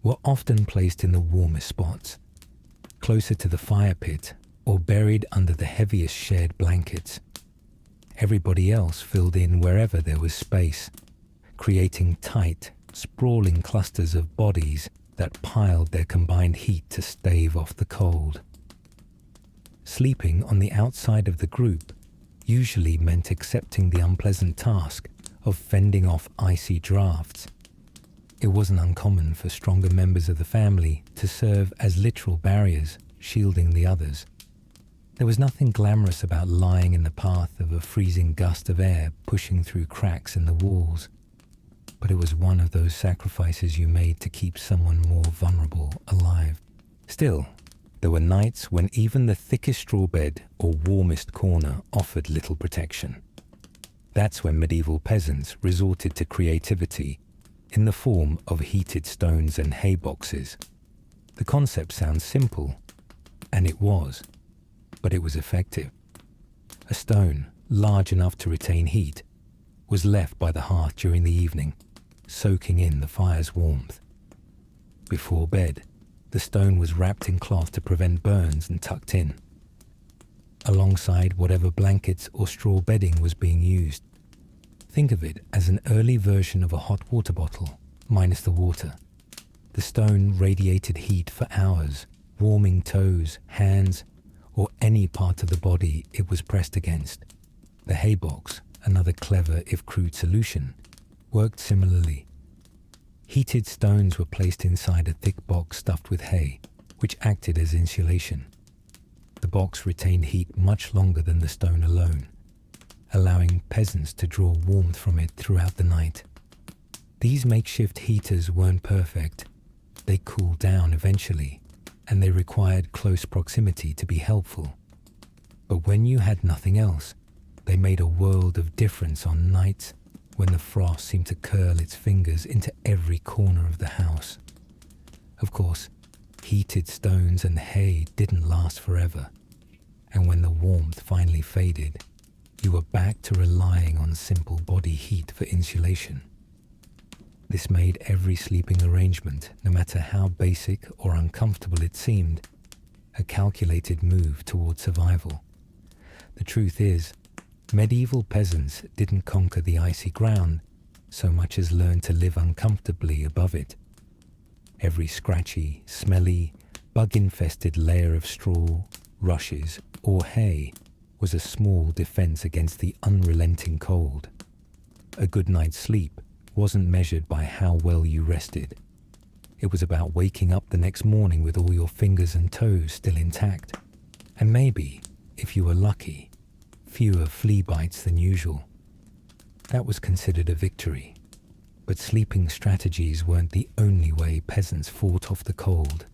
were often placed in the warmest spots, closer to the fire pit or buried under the heaviest shared blankets. Everybody else filled in wherever there was space, creating tight, sprawling clusters of bodies that piled their combined heat to stave off the cold. Sleeping on the outside of the group usually meant accepting the unpleasant task of fending off icy drafts. It wasn't uncommon for stronger members of the family to serve as literal barriers, shielding the others. There was nothing glamorous about lying in the path of a freezing gust of air pushing through cracks in the walls, but it was one of those sacrifices you made to keep someone more vulnerable alive. Still, there were nights when even the thickest straw bed or warmest corner offered little protection. That's when medieval peasants resorted to creativity in the form of heated stones and hay boxes. The concept sounds simple, and it was, but it was effective. A stone large enough to retain heat was left by the hearth during the evening, soaking in the fire's warmth. Before bed, the stone was wrapped in cloth to prevent burns and tucked in, alongside whatever blankets or straw bedding was being used. Think of it as an early version of a hot water bottle, minus the water. The stone radiated heat for hours, warming toes, hands, or any part of the body it was pressed against. The hay box, another clever if crude solution, worked similarly. Heated stones were placed inside a thick box stuffed with hay, which acted as insulation. The box retained heat much longer than the stone alone, allowing peasants to draw warmth from it throughout the night. These makeshift heaters weren't perfect. They cooled down eventually, and they required close proximity to be helpful. But when you had nothing else, they made a world of difference on nights when the frost seemed to curl its fingers into every corner of the house. Of course, heated stones and hay didn't last forever, and when the warmth finally faded, you were back to relying on simple body heat for insulation. This made every sleeping arrangement, no matter how basic or uncomfortable it seemed, a calculated move toward survival. The truth is, medieval peasants didn't conquer the icy ground so much as learn to live uncomfortably above it. Every scratchy, smelly, bug-infested layer of straw, rushes, or hay was a small defense against the unrelenting cold. A good night's sleep wasn't measured by how well you rested. It was about waking up the next morning with all your fingers and toes still intact, and maybe, if you were lucky, fewer flea bites than usual. That was considered a victory. But sleeping strategies weren't the only way peasants fought off the cold.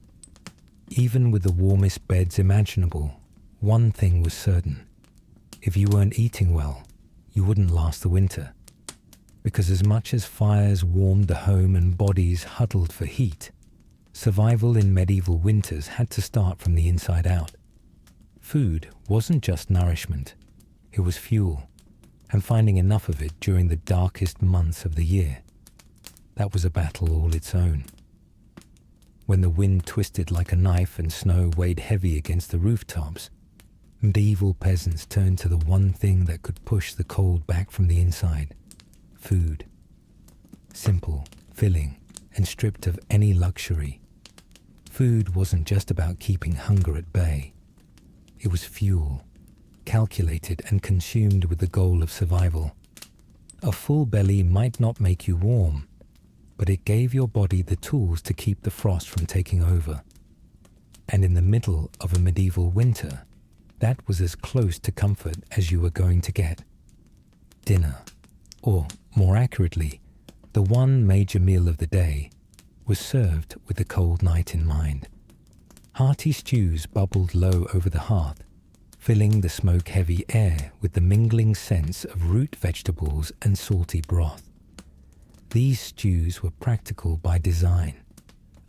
Even with the warmest beds imaginable, one thing was certain. If you weren't eating well, you wouldn't last the winter. Because as much as fires warmed the home and bodies huddled for heat, survival in medieval winters had to start from the inside out. Food wasn't just nourishment, it was fuel, and finding enough of it during the darkest months of the year. That was a battle all its own. When the wind twisted like a knife and snow weighed heavy against the rooftops, medieval peasants turned to the one thing that could push the cold back from the inside: food. Simple, filling, and stripped of any luxury. Food wasn't just about keeping hunger at bay. It was fuel, calculated and consumed with the goal of survival. A full belly might not make you warm, but it gave your body the tools to keep the frost from taking over. And in the middle of a medieval winter, that was as close to comfort as you were going to get. Dinner, or more accurately, the one major meal of the day, was served with the cold night in mind. Hearty stews bubbled low over the hearth, filling the smoke-heavy air with the mingling scents of root vegetables and salty broth. These stews were practical by design.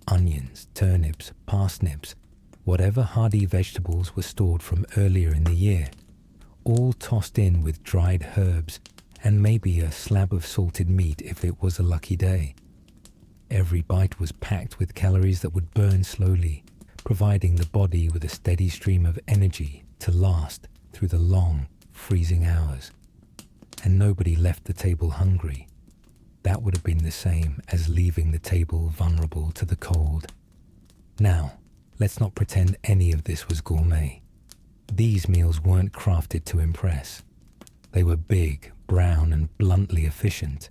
Onions, turnips, parsnips, whatever hardy vegetables were stored from earlier in the year, all tossed in with dried herbs and maybe a slab of salted meat if it was a lucky day. Every bite was packed with calories that would burn slowly, providing the body with a steady stream of energy to last through the long, freezing hours. And nobody left the table hungry. That would have been the same as leaving the table vulnerable to the cold. Now, let's not pretend any of this was gourmet. These meals weren't crafted to impress. They were big, brown, and bluntly efficient.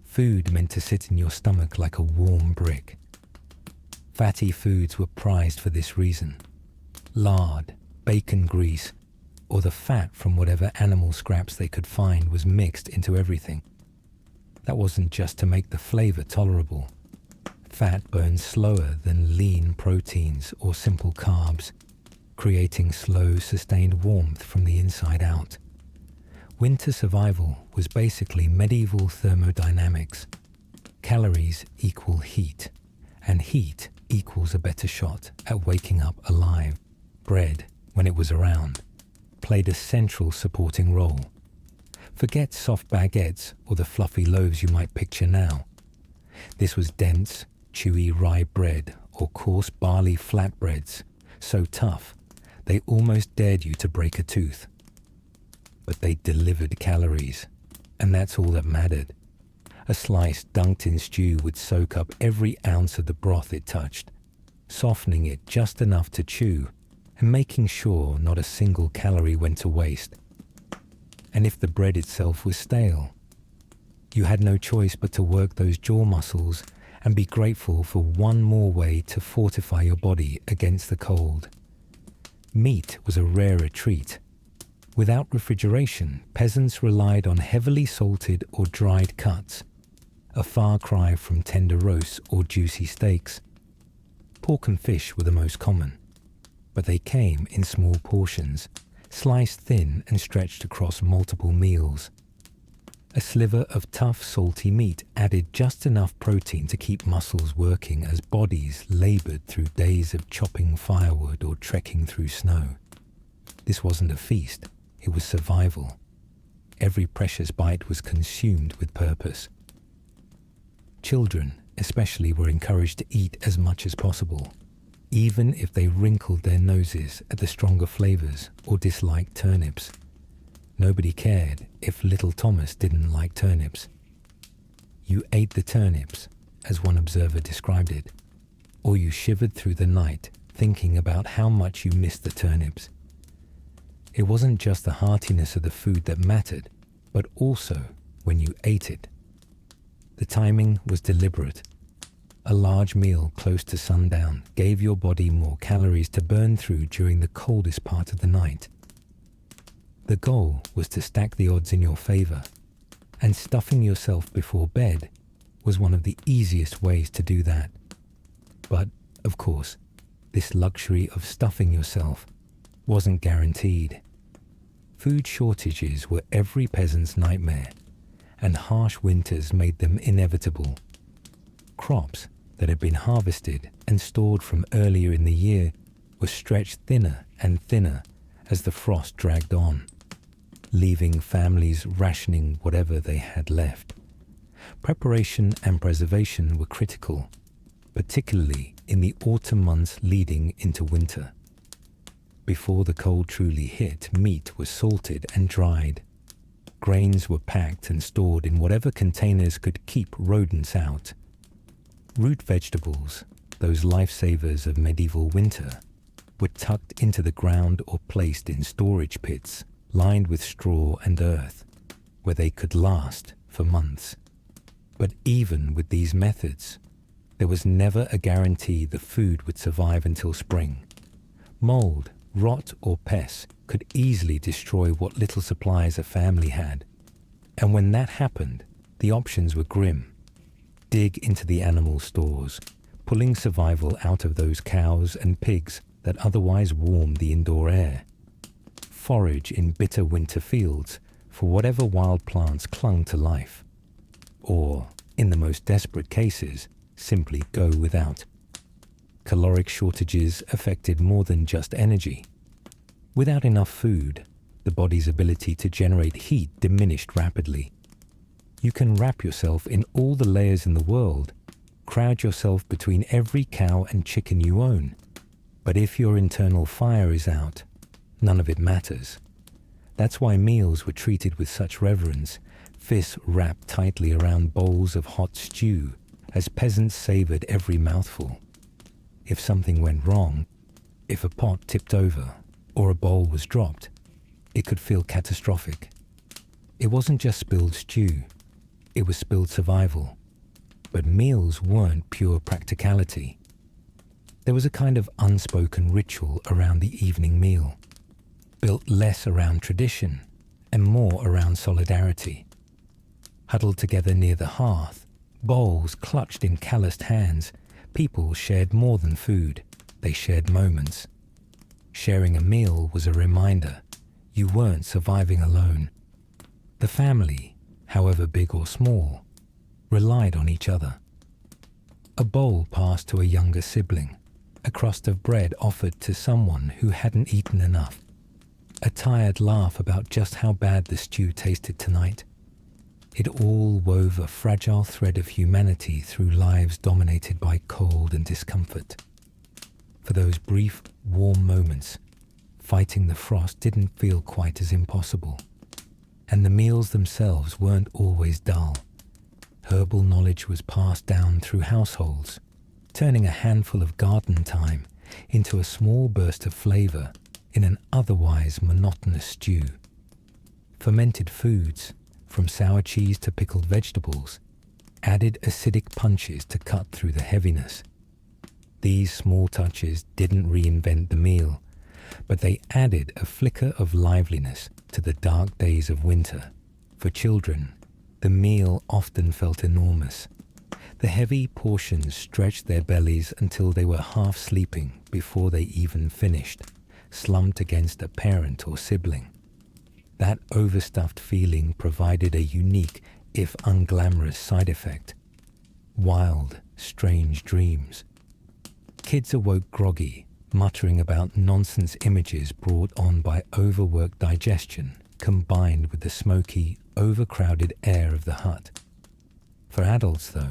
Food meant to sit in your stomach like a warm brick. Fatty foods were prized for this reason. Lard, bacon grease, or the fat from whatever animal scraps they could find was mixed into everything. That wasn't just to make the flavor tolerable. Fat burns slower than lean proteins or simple carbs, creating slow, sustained warmth from the inside out. Winter survival was basically medieval thermodynamics. Calories equal heat, and heat equals a better shot at waking up alive. Bread, when it was around, played a central supporting role. Forget soft baguettes or the fluffy loaves you might picture now. This was dense, chewy rye bread or coarse barley flatbreads, so tough they almost dared you to break a tooth. But they delivered calories, and that's all that mattered. A slice dunked in stew would soak up every ounce of the broth it touched, softening it just enough to chew and making sure not a single calorie went to waste. And if the bread itself was stale, You had no choice but to work those jaw muscles and be grateful for one more way to fortify your body against the cold. Meat was a rarer treat. Without refrigeration, peasants relied on heavily salted or dried cuts, a far cry from tender roasts or juicy steaks. Pork and fish were the most common, but they came in small portions, sliced thin and stretched across multiple meals. A sliver of tough, salty meat added just enough protein to keep muscles working as bodies labored through days of chopping firewood or trekking through snow. This wasn't a feast, it was survival. Every precious bite was consumed with purpose. Children, especially, were encouraged to eat as much as possible, even if they wrinkled their noses at the stronger flavors or disliked turnips. Nobody cared if little Thomas didn't like turnips. You ate the turnips, as one observer described it, or you shivered through the night thinking about how much you missed the turnips. It wasn't just the heartiness of the food that mattered, but also when you ate it. The timing was deliberate. A large meal close to sundown gave your body more calories to burn through during the coldest part of the night. The goal was to stack the odds in your favor, and stuffing yourself before bed was one of the easiest ways to do that. But, of course, this luxury of stuffing yourself wasn't guaranteed. Food shortages were every peasant's nightmare, and harsh winters made them inevitable. Crops that had been harvested and stored from earlier in the year were stretched thinner and thinner as the frost dragged on, leaving families rationing whatever they had left. Preparation and preservation were critical, particularly in the autumn months leading into winter. Before the cold truly hit, meat was salted and dried. Grains were packed and stored in whatever containers could keep rodents out. Root vegetables, those lifesavers of medieval winter, were tucked into the ground or placed in storage pits lined with straw and earth, where they could last for months. But even with these methods, there was never a guarantee the food would survive until spring. Mold, rot, or pests could easily destroy what little supplies a family had. And when that happened, the options were grim. Dig into the animal stores, pulling survival out of those cows and pigs that otherwise warmed the indoor air. Forage in bitter winter fields for whatever wild plants clung to life. Or, in the most desperate cases, simply go without. Caloric shortages affected more than just energy. Without enough food, the body's ability to generate heat diminished rapidly. You can wrap yourself in all the layers in the world, crowd yourself between every cow and chicken you own, but if your internal fire is out, none of it matters. That's why meals were treated with such reverence, fists wrapped tightly around bowls of hot stew, as peasants savored every mouthful. If something went wrong, if a pot tipped over or a bowl was dropped, it could feel catastrophic. It wasn't just spilled stew, it was spilled survival. But meals weren't pure practicality. There was a kind of unspoken ritual around the evening meal, built less around tradition and more around solidarity. Huddled together near the hearth, bowls clutched in calloused hands, people shared more than food, they shared moments. Sharing a meal was a reminder you weren't surviving alone. The family, however big or small, relied on each other. A bowl passed to a younger sibling, a crust of bread offered to someone who hadn't eaten enough, a tired laugh about just how bad the stew tasted tonight. It all wove a fragile thread of humanity through lives dominated by cold and discomfort. For those brief, warm moments, fighting the frost didn't feel quite as impossible. And the meals themselves weren't always dull. Herbal knowledge was passed down through households, turning a handful of garden time into a small burst of flavor in an otherwise monotonous stew. Fermented foods, from sour cheese to pickled vegetables, added acidic punches to cut through the heaviness. These small touches didn't reinvent the meal, but they added a flicker of liveliness to the dark days of winter. For children, the meal often felt enormous. The heavy portions stretched their bellies until they were half sleeping before they even finished, slumped against a parent or sibling. That overstuffed feeling provided a unique, if unglamorous, side effect. Wild, strange dreams. Kids awoke groggy, muttering about nonsense images brought on by overworked digestion, combined with the smoky, overcrowded air of the hut. For adults, though,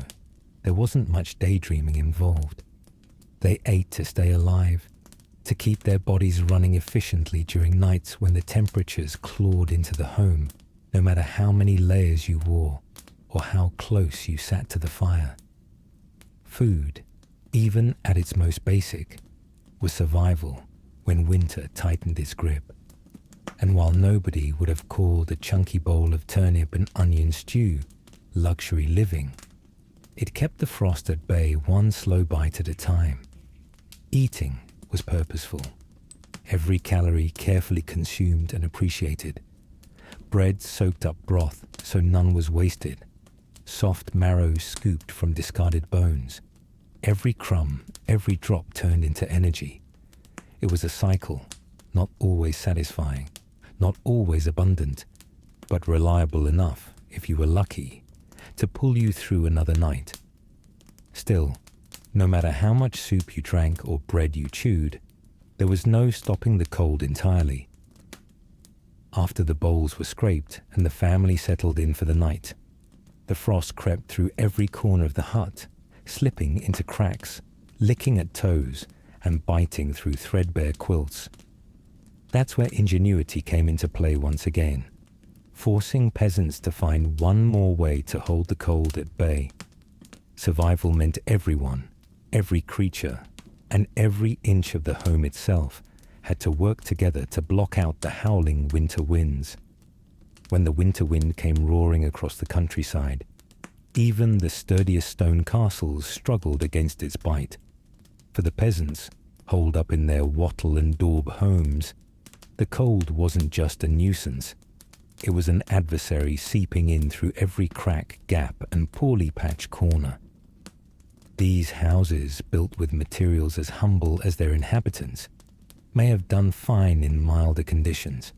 there wasn't much daydreaming involved. They ate to stay alive, to keep their bodies running efficiently during nights when the temperatures clawed into the home, no matter how many layers you wore or how close you sat to the fire. Food, even at its most basic, was survival when winter tightened its grip. And while nobody would have called a chunky bowl of turnip and onion stew luxury living, it kept the frost at bay one slow bite at a time. Eating was purposeful, every calorie carefully consumed and appreciated. Bread soaked up broth so none was wasted, soft marrow scooped from discarded bones. Every crumb, every drop turned into energy. It was a cycle, not always satisfying, not always abundant, but reliable enough, if you were lucky, to pull you through another night. Still, no matter how much soup you drank or bread you chewed, there was no stopping the cold entirely. After the bowls were scraped and the family settled in for the night, the frost crept through every corner of the hut, slipping into cracks, licking at toes, and biting through threadbare quilts. That's where ingenuity came into play once again, forcing peasants to find one more way to hold the cold at bay. Survival meant everyone, every creature, and every inch of the home itself had to work together to block out the howling winter winds. When the winter wind came roaring across the countryside, even the sturdiest stone castles struggled against its bite. For the peasants, holed up in their wattle and daub homes, the cold wasn't just a nuisance. It was an adversary seeping in through every crack, gap, and poorly patched corner. These houses, built with materials as humble as their inhabitants, may have done fine in milder conditions.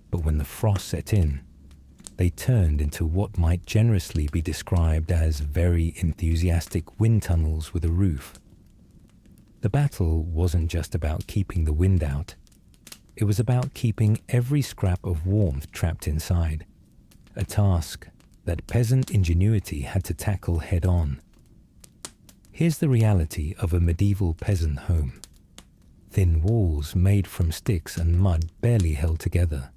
But when the frost set in, they turned into what might generously be described as very enthusiastic wind tunnels with a roof. The battle wasn't just about keeping the wind out. It was about keeping every scrap of warmth trapped inside, a task that peasant ingenuity had to tackle head-on. Here's the reality of a medieval peasant home. Thin walls made from sticks and mud barely held together,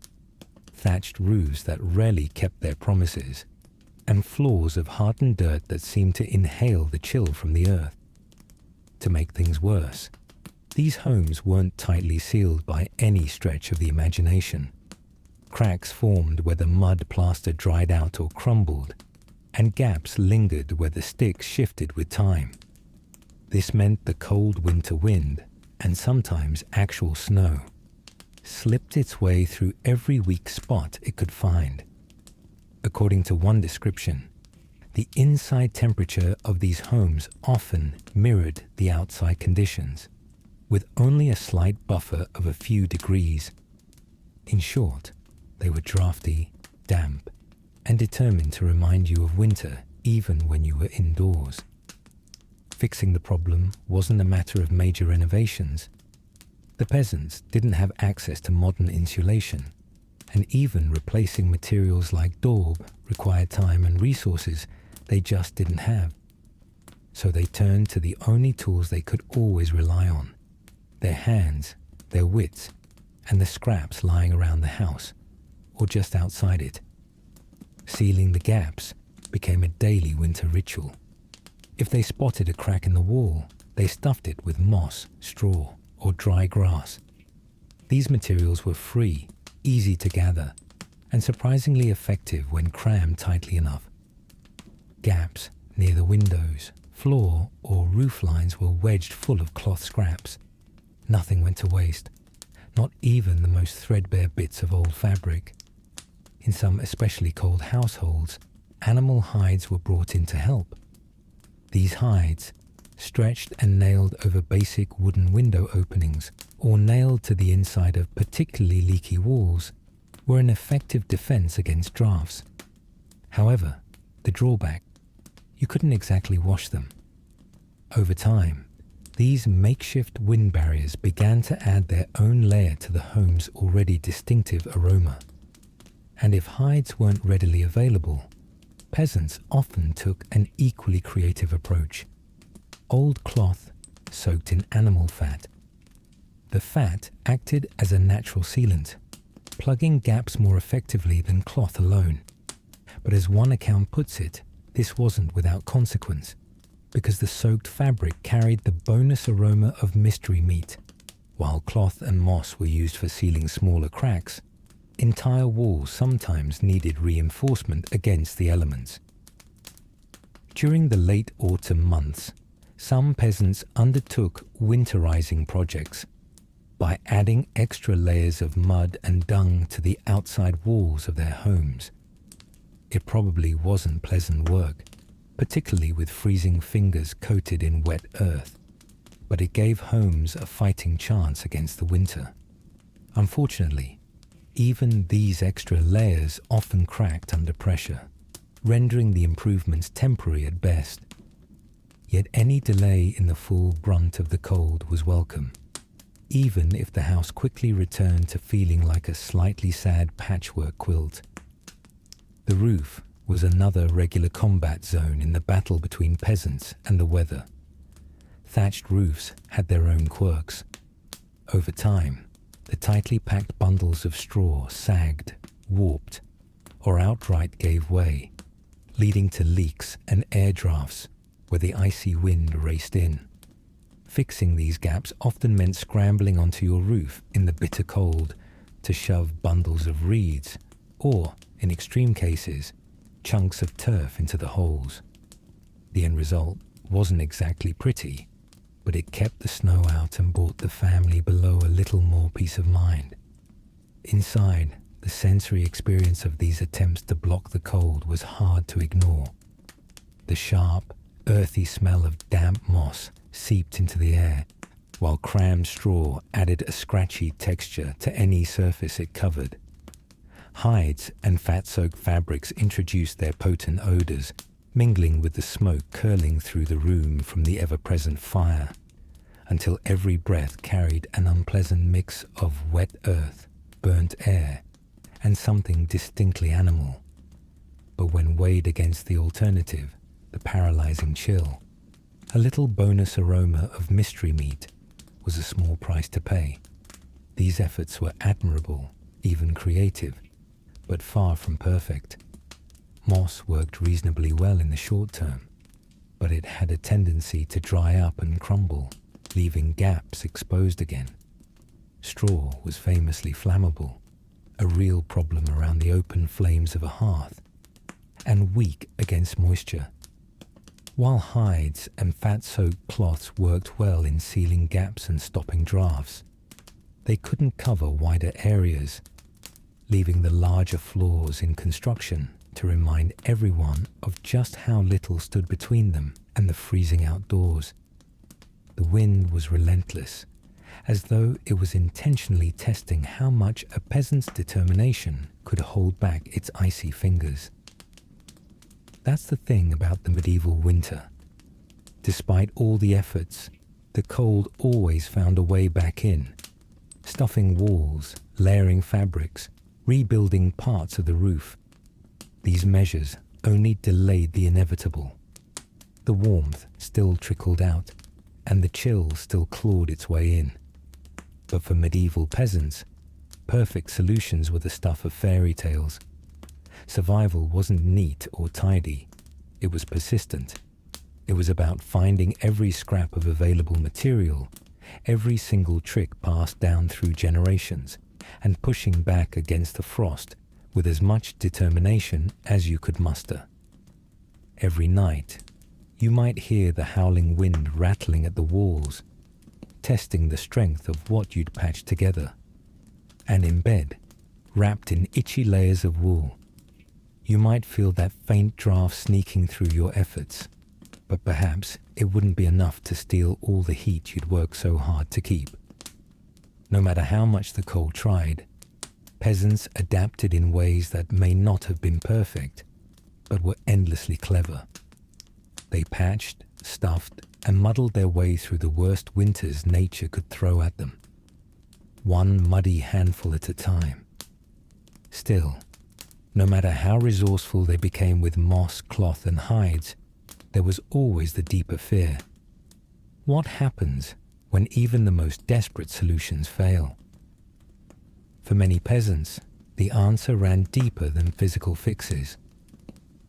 thatched roofs that rarely kept their promises, and floors of hardened dirt that seemed to inhale the chill from the earth. To make things worse, these homes weren't tightly sealed by any stretch of the imagination. Cracks formed where the mud plaster dried out or crumbled, and gaps lingered where the sticks shifted with time. This meant the cold winter wind, and sometimes actual snow, slipped its way through every weak spot it could find. According to one description, the inside temperature of these homes often mirrored the outside conditions, with only a slight buffer of a few degrees. In short, they were drafty, damp, and determined to remind you of winter even when you were indoors. Fixing the problem wasn't a matter of major renovations. The peasants didn't have access to modern insulation, and even replacing materials like daub required time and resources they just didn't have. So they turned to the only tools they could always rely on: their hands, their wits, and the scraps lying around the house, or just outside it. Sealing the gaps became a daily winter ritual. If they spotted a crack in the wall, they stuffed it with moss, straw, or dry grass. These materials were free, easy to gather, and surprisingly effective when crammed tightly enough. Gaps near the windows, floor, or roof lines were wedged full of cloth scraps. Nothing went to waste, not even the most threadbare bits of old fabric. In some especially cold households, animal hides were brought in to help. These hides, stretched and nailed over basic wooden window openings or nailed to the inside of particularly leaky walls, were an effective defense against drafts. However, the drawback: you couldn't exactly wash them. Over time, these makeshift wind barriers began to add their own layer to the home's already distinctive aroma. And if hides weren't readily available, peasants often took an equally creative approach: old cloth soaked in animal fat. The fat acted as a natural sealant, plugging gaps more effectively than cloth alone. But as one account puts it, this wasn't without consequence, because the soaked fabric carried the bonus aroma of mystery meat. While cloth and moss were used for sealing smaller cracks, entire walls sometimes needed reinforcement against the elements. During the late autumn months, some peasants undertook winterizing projects by adding extra layers of mud and dung to the outside walls of their homes. It probably wasn't pleasant work, particularly with freezing fingers coated in wet earth, but it gave homes a fighting chance against the winter. Unfortunately, even these extra layers often cracked under pressure, rendering the improvements temporary at best. Yet any delay in the full brunt of the cold was welcome, even if the house quickly returned to feeling like a slightly sad patchwork quilt. The roof was another regular combat zone in the battle between peasants and the weather. Thatched roofs had their own quirks. Over time, the tightly packed bundles of straw sagged, warped, or outright gave way, leading to leaks and air drafts where the icy wind raced in. Fixing these gaps often meant scrambling onto your roof in the bitter cold to shove bundles of reeds, or, in extreme cases, chunks of turf into the holes. The end result wasn't exactly pretty, but it kept the snow out and brought the family below a little more peace of mind. Inside, the sensory experience of these attempts to block the cold was hard to ignore. The sharp, earthy smell of damp moss seeped into the air, while crammed straw added a scratchy texture to any surface it covered. Hides and fat-soaked fabrics introduced their potent odors, mingling with the smoke curling through the room from the ever-present fire, until every breath carried an unpleasant mix of wet earth, burnt air, and something distinctly animal. But when weighed against the alternative, the paralyzing chill, a little bonus aroma of mystery meat was a small price to pay. These efforts were admirable, even creative, but far from perfect. Moss worked reasonably well in the short term, but it had a tendency to dry up and crumble, leaving gaps exposed again. Straw was famously flammable, a real problem around the open flames of a hearth, and weak against moisture. While hides and fat-soaked cloths worked well in sealing gaps and stopping drafts, they couldn't cover wider areas, leaving the larger flaws in construction to remind everyone of just how little stood between them and the freezing outdoors. The wind was relentless, as though it was intentionally testing how much a peasant's determination could hold back its icy fingers. That's the thing about the medieval winter. Despite all the efforts, the cold always found a way back in, stuffing walls, layering fabrics, rebuilding parts of the roof. These measures only delayed the inevitable. The warmth still trickled out, and the chill still clawed its way in. But for medieval peasants, perfect solutions were the stuff of fairy tales. Survival wasn't neat or tidy. It was persistent. It was about finding every scrap of available material, every single trick passed down through generations, and pushing back against the frost with as much determination as you could muster. Every night, you might hear the howling wind rattling at the walls, testing the strength of what you'd patched together. And in bed, wrapped in itchy layers of wool, you might feel that faint draft sneaking through your efforts, but perhaps it wouldn't be enough to steal all the heat you'd worked so hard to keep. No matter how much the cold tried, peasants adapted in ways that may not have been perfect, but were endlessly clever. They patched, stuffed, and muddled their way through the worst winters nature could throw at them, one muddy handful at a time. Still, no matter how resourceful they became with moss, cloth, and hides, there was always the deeper fear. What happens when even the most desperate solutions fail? For many peasants, the answer ran deeper than physical fixes.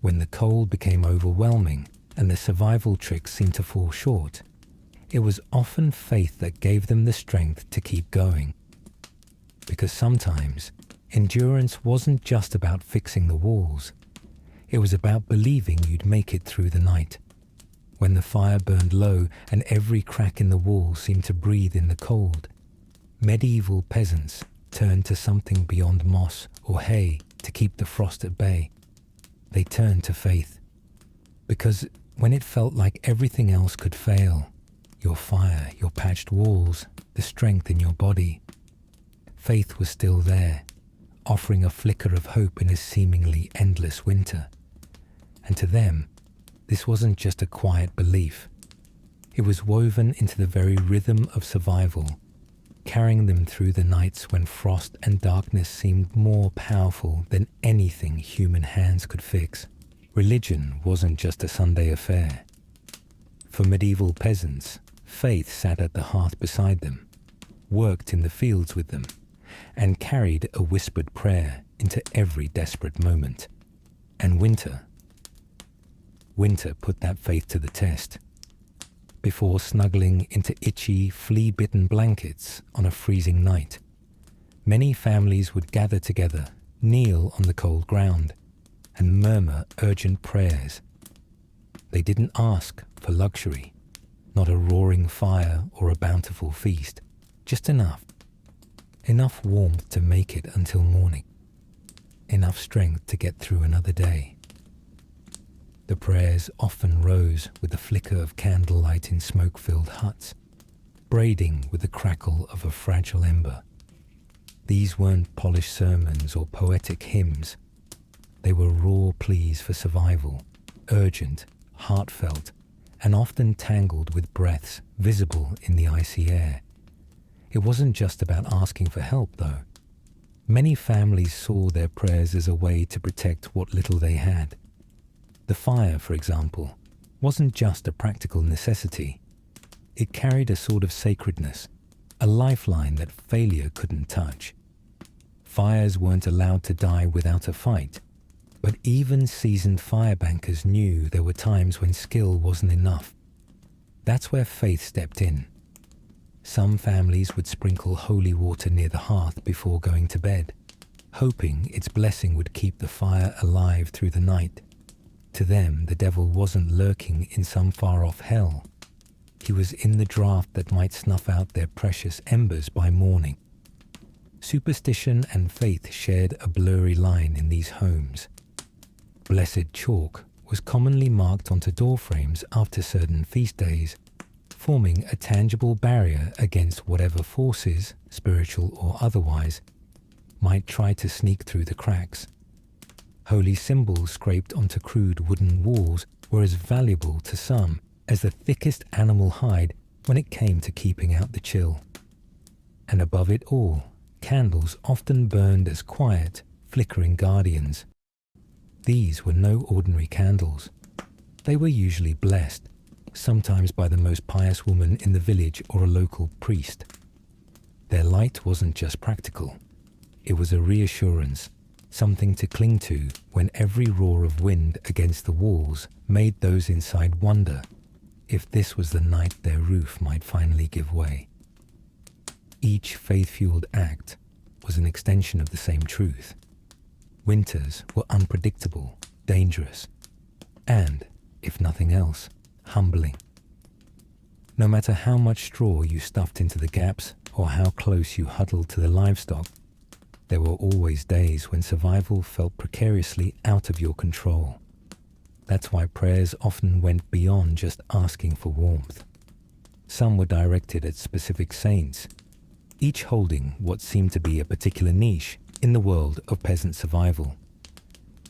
When the cold became overwhelming and the survival tricks seemed to fall short, it was often faith that gave them the strength to keep going. Because sometimes, endurance wasn't just about fixing the walls. It was about believing you'd make it through the night. When the fire burned low and every crack in the wall seemed to breathe in the cold, medieval peasants turned to something beyond moss or hay to keep the frost at bay. They turned to faith. Because when it felt like everything else could fail, your fire, your patched walls, the strength in your body, faith was still there, offering a flicker of hope in a seemingly endless winter. And to them, this wasn't just a quiet belief. It was woven into the very rhythm of survival, carrying them through the nights when frost and darkness seemed more powerful than anything human hands could fix. Religion wasn't just a Sunday affair. For medieval peasants, faith sat at the hearth beside them, worked in the fields with them, and carried a whispered prayer into every desperate moment. And winter put that faith to the test. Before snuggling into itchy, flea-bitten blankets on a freezing night, many families would gather together, kneel on the cold ground, and murmur urgent prayers. They didn't ask for luxury, not a roaring fire or a bountiful feast, just enough warmth to make it until morning, enough strength to get through another day. The prayers often rose with the flicker of candlelight in smoke-filled huts, braiding with the crackle of a fragile ember. These weren't polished sermons or poetic hymns. They were raw pleas for survival, urgent, heartfelt, and often tangled with breaths visible in the icy air. It wasn't just about asking for help, though. Many families saw their prayers as a way to protect what little they had. The fire, for example, wasn't just a practical necessity. It carried a sort of sacredness, a lifeline that failure couldn't touch. Fires weren't allowed to die without a fight, but even seasoned firebankers knew there were times when skill wasn't enough. That's where faith stepped in. Some families would sprinkle holy water near the hearth before going to bed, hoping its blessing would keep the fire alive through the night. To them, the devil wasn't lurking in some far-off hell. He was in the draught that might snuff out their precious embers by morning. Superstition and faith shared a blurry line in these homes. Blessed chalk was commonly marked onto doorframes after certain feast days, forming a tangible barrier against whatever forces, spiritual or otherwise, might try to sneak through the cracks. Holy symbols scraped onto crude wooden walls were as valuable to some as the thickest animal hide when it came to keeping out the chill. And above it all, candles often burned as quiet, flickering guardians. These were no ordinary candles. They were usually blessed, sometimes by the most pious woman in the village or a local priest. Their light wasn't just practical. It was a reassurance, something to cling to when every roar of wind against the walls made those inside wonder if this was the night their roof might finally give way. Each faith-fueled act was an extension of the same truth. Winters were unpredictable, dangerous, and, if nothing else, humbling. No matter how much straw you stuffed into the gaps or how close you huddled to the livestock, there were always days when survival felt precariously out of your control. That's why prayers often went beyond just asking for warmth. Some were directed at specific saints, each holding what seemed to be a particular niche in the world of peasant survival.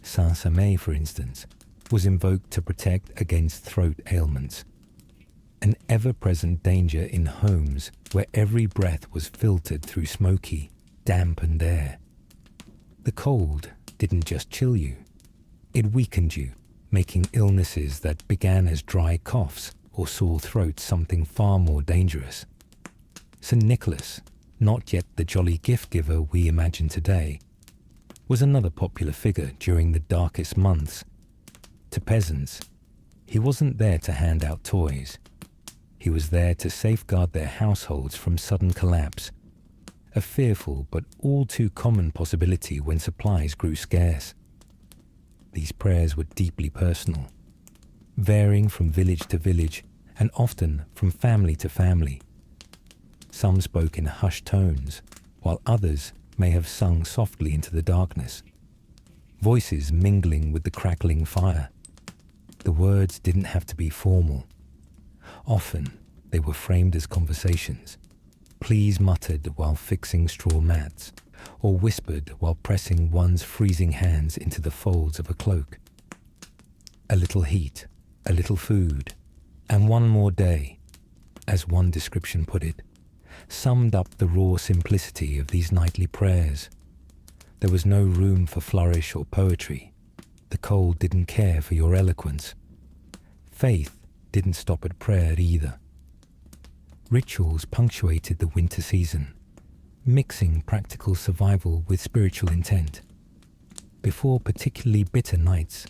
Saint Samé, for instance, was invoked to protect against throat ailments, an ever-present danger in homes where every breath was filtered through smoky, dampened air. The cold didn't just chill you, it weakened you, making illnesses that began as dry coughs or sore throats something far more dangerous. St. Nicholas, not yet the jolly gift-giver we imagine today, was another popular figure during the darkest months. To peasants, he wasn't there to hand out toys. He was there to safeguard their households from sudden collapse, a fearful but all too common possibility when supplies grew scarce. These prayers were deeply personal, varying from village to village and often from family to family. Some spoke in hushed tones, while others may have sung softly into the darkness, voices mingling with the crackling fire. The words didn't have to be formal. Often, they were framed as conversations, pleas muttered while fixing straw mats, or whispered while pressing one's freezing hands into the folds of a cloak. A little heat, a little food, and one more day, as one description put it, summed up the raw simplicity of these nightly prayers. There was no room for flourish or poetry. The cold didn't care for your eloquence. Faith didn't stop at prayer either. Rituals punctuated the winter season, mixing practical survival with spiritual intent. Before particularly bitter nights,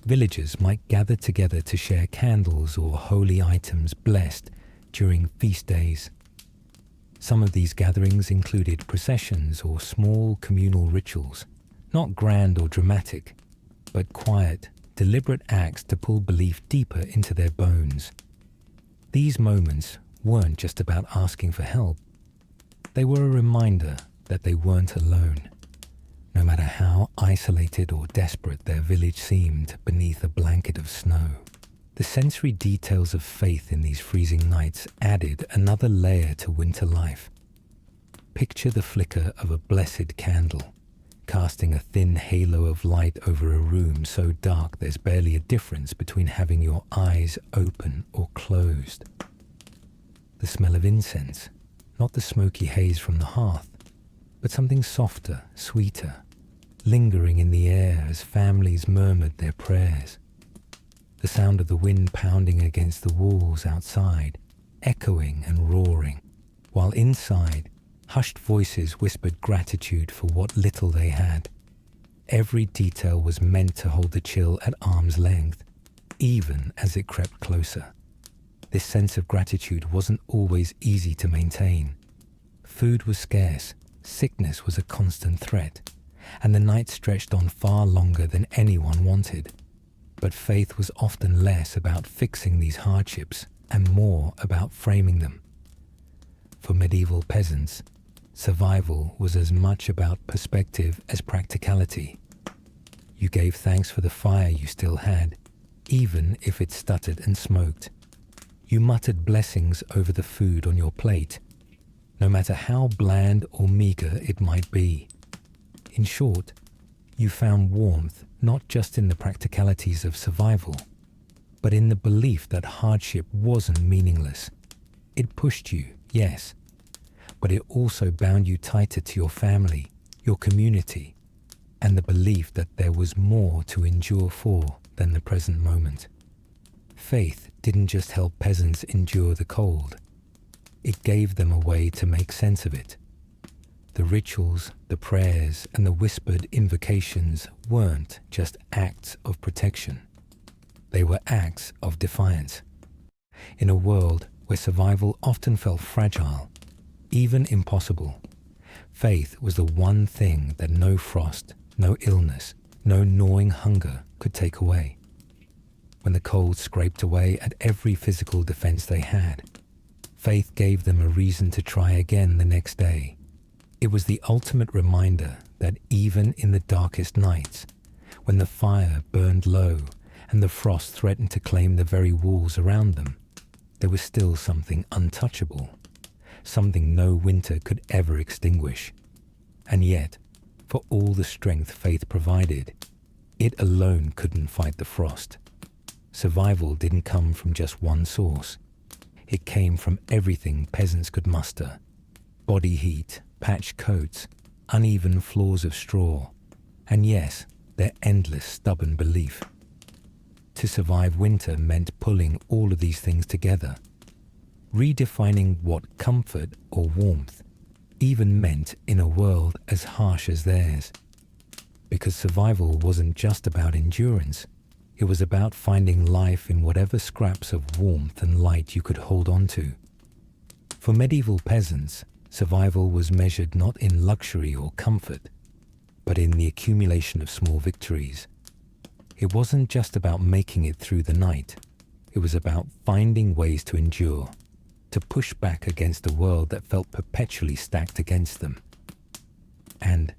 villagers might gather together to share candles or holy items blessed during feast days. Some of these gatherings included processions or small communal rituals, not grand or dramatic, but quiet, deliberate acts to pull belief deeper into their bones. These moments weren't just about asking for help. They were a reminder that they weren't alone, no matter how isolated or desperate their village seemed beneath a blanket of snow. The sensory details of faith in these freezing nights added another layer to winter life. Picture the flicker of a blessed candle, casting a thin halo of light over a room so dark there's barely a difference between having your eyes open or closed. The smell of incense, not the smoky haze from the hearth, but something softer, sweeter, lingering in the air as families murmured their prayers. The sound of the wind pounding against the walls outside, echoing and roaring, while inside, hushed voices whispered gratitude for what little they had. Every detail was meant to hold the chill at arm's length, even as it crept closer. This sense of gratitude wasn't always easy to maintain. Food was scarce, sickness was a constant threat, and the night stretched on far longer than anyone wanted. But faith was often less about fixing these hardships and more about framing them. For medieval peasants, survival was as much about perspective as practicality. You gave thanks for the fire you still had, even if it stuttered and smoked. You muttered blessings over the food on your plate, no matter how bland or meager it might be. In short, you found warmth not just in the practicalities of survival, but in the belief that hardship wasn't meaningless. It pushed you, yes, but it also bound you tighter to your family, your community, and the belief that there was more to endure for than the present moment. Faith didn't just help peasants endure the cold. It gave them a way to make sense of it. The rituals, the prayers, and the whispered invocations weren't just acts of protection. They were acts of defiance. In a world where survival often felt fragile, even impossible, faith was the one thing that no frost, no illness, no gnawing hunger could take away. When the cold scraped away at every physical defense they had, faith gave them a reason to try again the next day. It was the ultimate reminder that even in the darkest nights, when the fire burned low and the frost threatened to claim the very walls around them, there was still something untouchable, something no winter could ever extinguish. And yet, for all the strength faith provided, it alone couldn't fight the frost. Survival didn't come from just one source. It came from everything peasants could muster: body heat, patched coats, uneven floors of straw, and yes, their endless stubborn belief. To survive winter meant pulling all of these things together. Redefining what comfort or warmth even meant in a world as harsh as theirs. Because survival wasn't just about endurance, it was about finding life in whatever scraps of warmth and light you could hold on to. For medieval peasants, survival was measured not in luxury or comfort, but in the accumulation of small victories. It wasn't just about making it through the night. It was about finding ways to endure, to push back against a world that felt perpetually stacked against them. And,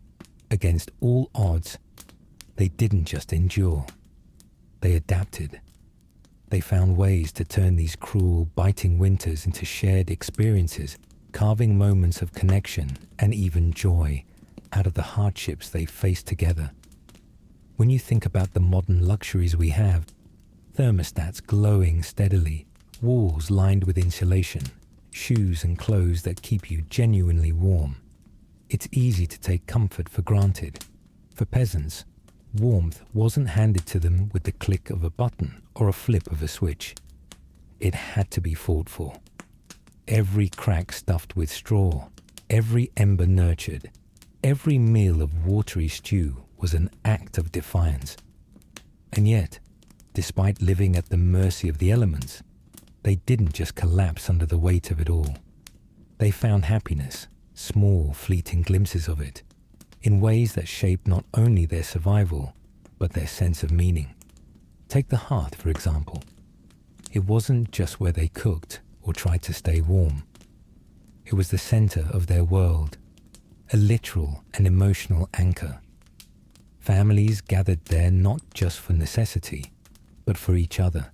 against all odds, they didn't just endure. They adapted. They found ways to turn these cruel, biting winters into shared experiences, carving moments of connection and even joy out of the hardships they faced together. When you think about the modern luxuries we have, thermostats glowing steadily, walls lined with insulation, shoes and clothes that keep you genuinely warm, it's easy to take comfort for granted. For peasants, warmth wasn't handed to them with the click of a button or a flip of a switch. It had to be fought for. Every crack stuffed with straw, every ember nurtured, every meal of watery stew was an act of defiance. And yet, despite living at the mercy of the elements, they didn't just collapse under the weight of it all. They found happiness, small, fleeting glimpses of it, in ways that shaped not only their survival, but their sense of meaning. Take the hearth, for example. It wasn't just where they cooked or tried to stay warm. It was the center of their world, a literal and emotional anchor. Families gathered there not just for necessity, but for each other.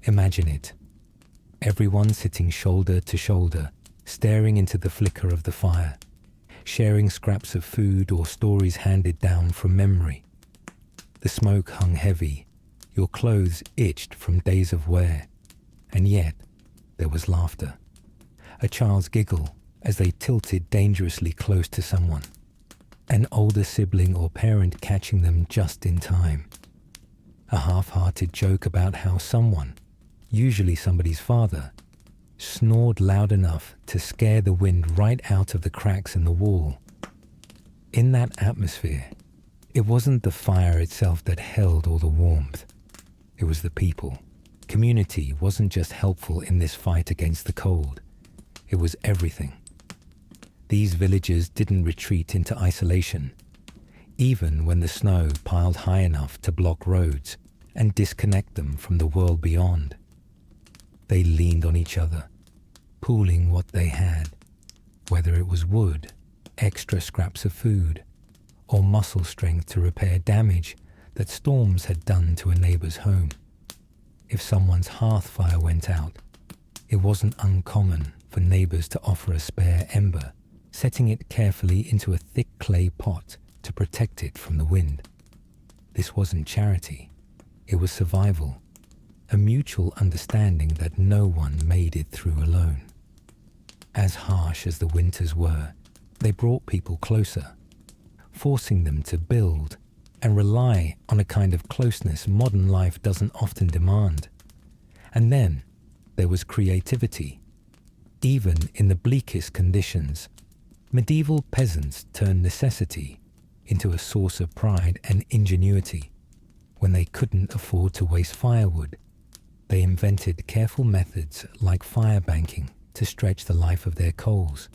Imagine it. Everyone sitting shoulder to shoulder, staring into the flicker of the fire, sharing scraps of food or stories handed down from memory. The smoke hung heavy, your clothes itched from days of wear, and yet there was laughter. A child's giggle as they tilted dangerously close to someone. An older sibling or parent catching them just in time. A half-hearted joke about how someone, usually somebody's father, snored loud enough to scare the wind right out of the cracks in the wall. In that atmosphere, it wasn't the fire itself that held all the warmth. It was the people. Community wasn't just helpful in this fight against the cold. It was everything. These villagers didn't retreat into isolation, even when the snow piled high enough to block roads and disconnect them from the world beyond. They leaned on each other, pooling what they had, whether it was wood, extra scraps of food, or muscle strength to repair damage that storms had done to a neighbor's home. If someone's hearth fire went out, it wasn't uncommon for neighbors to offer a spare ember, setting it carefully into a thick clay pot to protect it from the wind. This wasn't charity. It was survival, a mutual understanding that no one made it through alone. As harsh as the winters were, they brought people closer, forcing them to build and rely on a kind of closeness modern life doesn't often demand. And then there was creativity. Even in the bleakest conditions, medieval peasants turned necessity into a source of pride and ingenuity. When they couldn't afford to waste firewood, they invented careful methods like fire banking to stretch the life of their coals.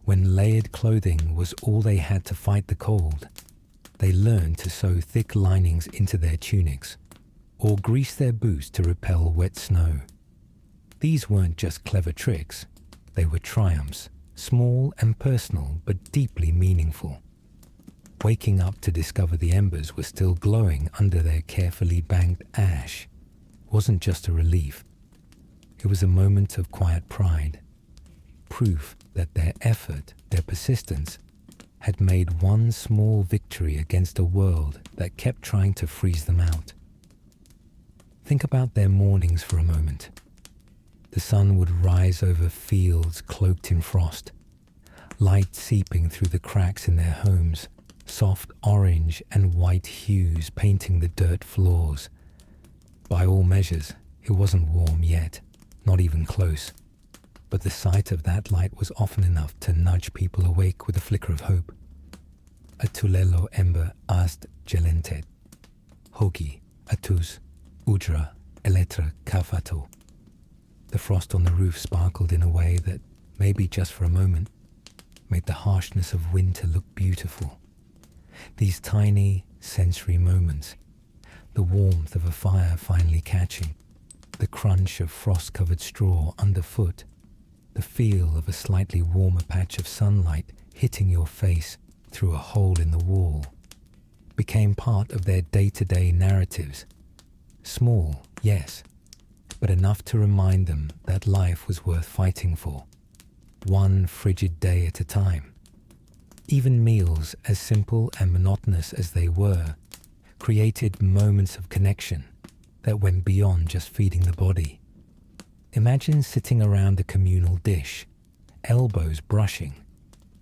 When layered clothing was all they had to fight the cold, They learned to sew thick linings into their tunics or grease their boots to repel wet snow. These weren't just clever tricks, they were triumphs, small and personal but deeply meaningful. Waking up to discover the embers were still glowing under their carefully banked ash wasn't just a relief. It was a moment of quiet pride, proof that their effort, their persistence, had made one small victory against a world that kept trying to freeze them out. Think about their mornings for a moment. The sun would rise over fields cloaked in frost, light seeping through the cracks in their homes, soft orange and white hues painting the dirt floors. By all measures, it wasn't warm yet, not even close, but the sight of that light was often enough to nudge people awake with a flicker of hope. Atulelo ember ast gelentet, hogi atus udra eletra kafato. The frost on the roof sparkled in a way that, maybe just for a moment, made the harshness of winter look beautiful. These tiny, sensory moments, the warmth of a fire finally catching, the crunch of frost-covered straw underfoot, the feel of a slightly warmer patch of sunlight hitting your face through a hole in the wall, became part of their day-to-day narratives. Small, yes, but enough to remind them that life was worth fighting for, one frigid day at a time. Even meals, as simple and monotonous as they were, created moments of connection that went beyond just feeding the body. Imagine sitting around a communal dish, elbows brushing,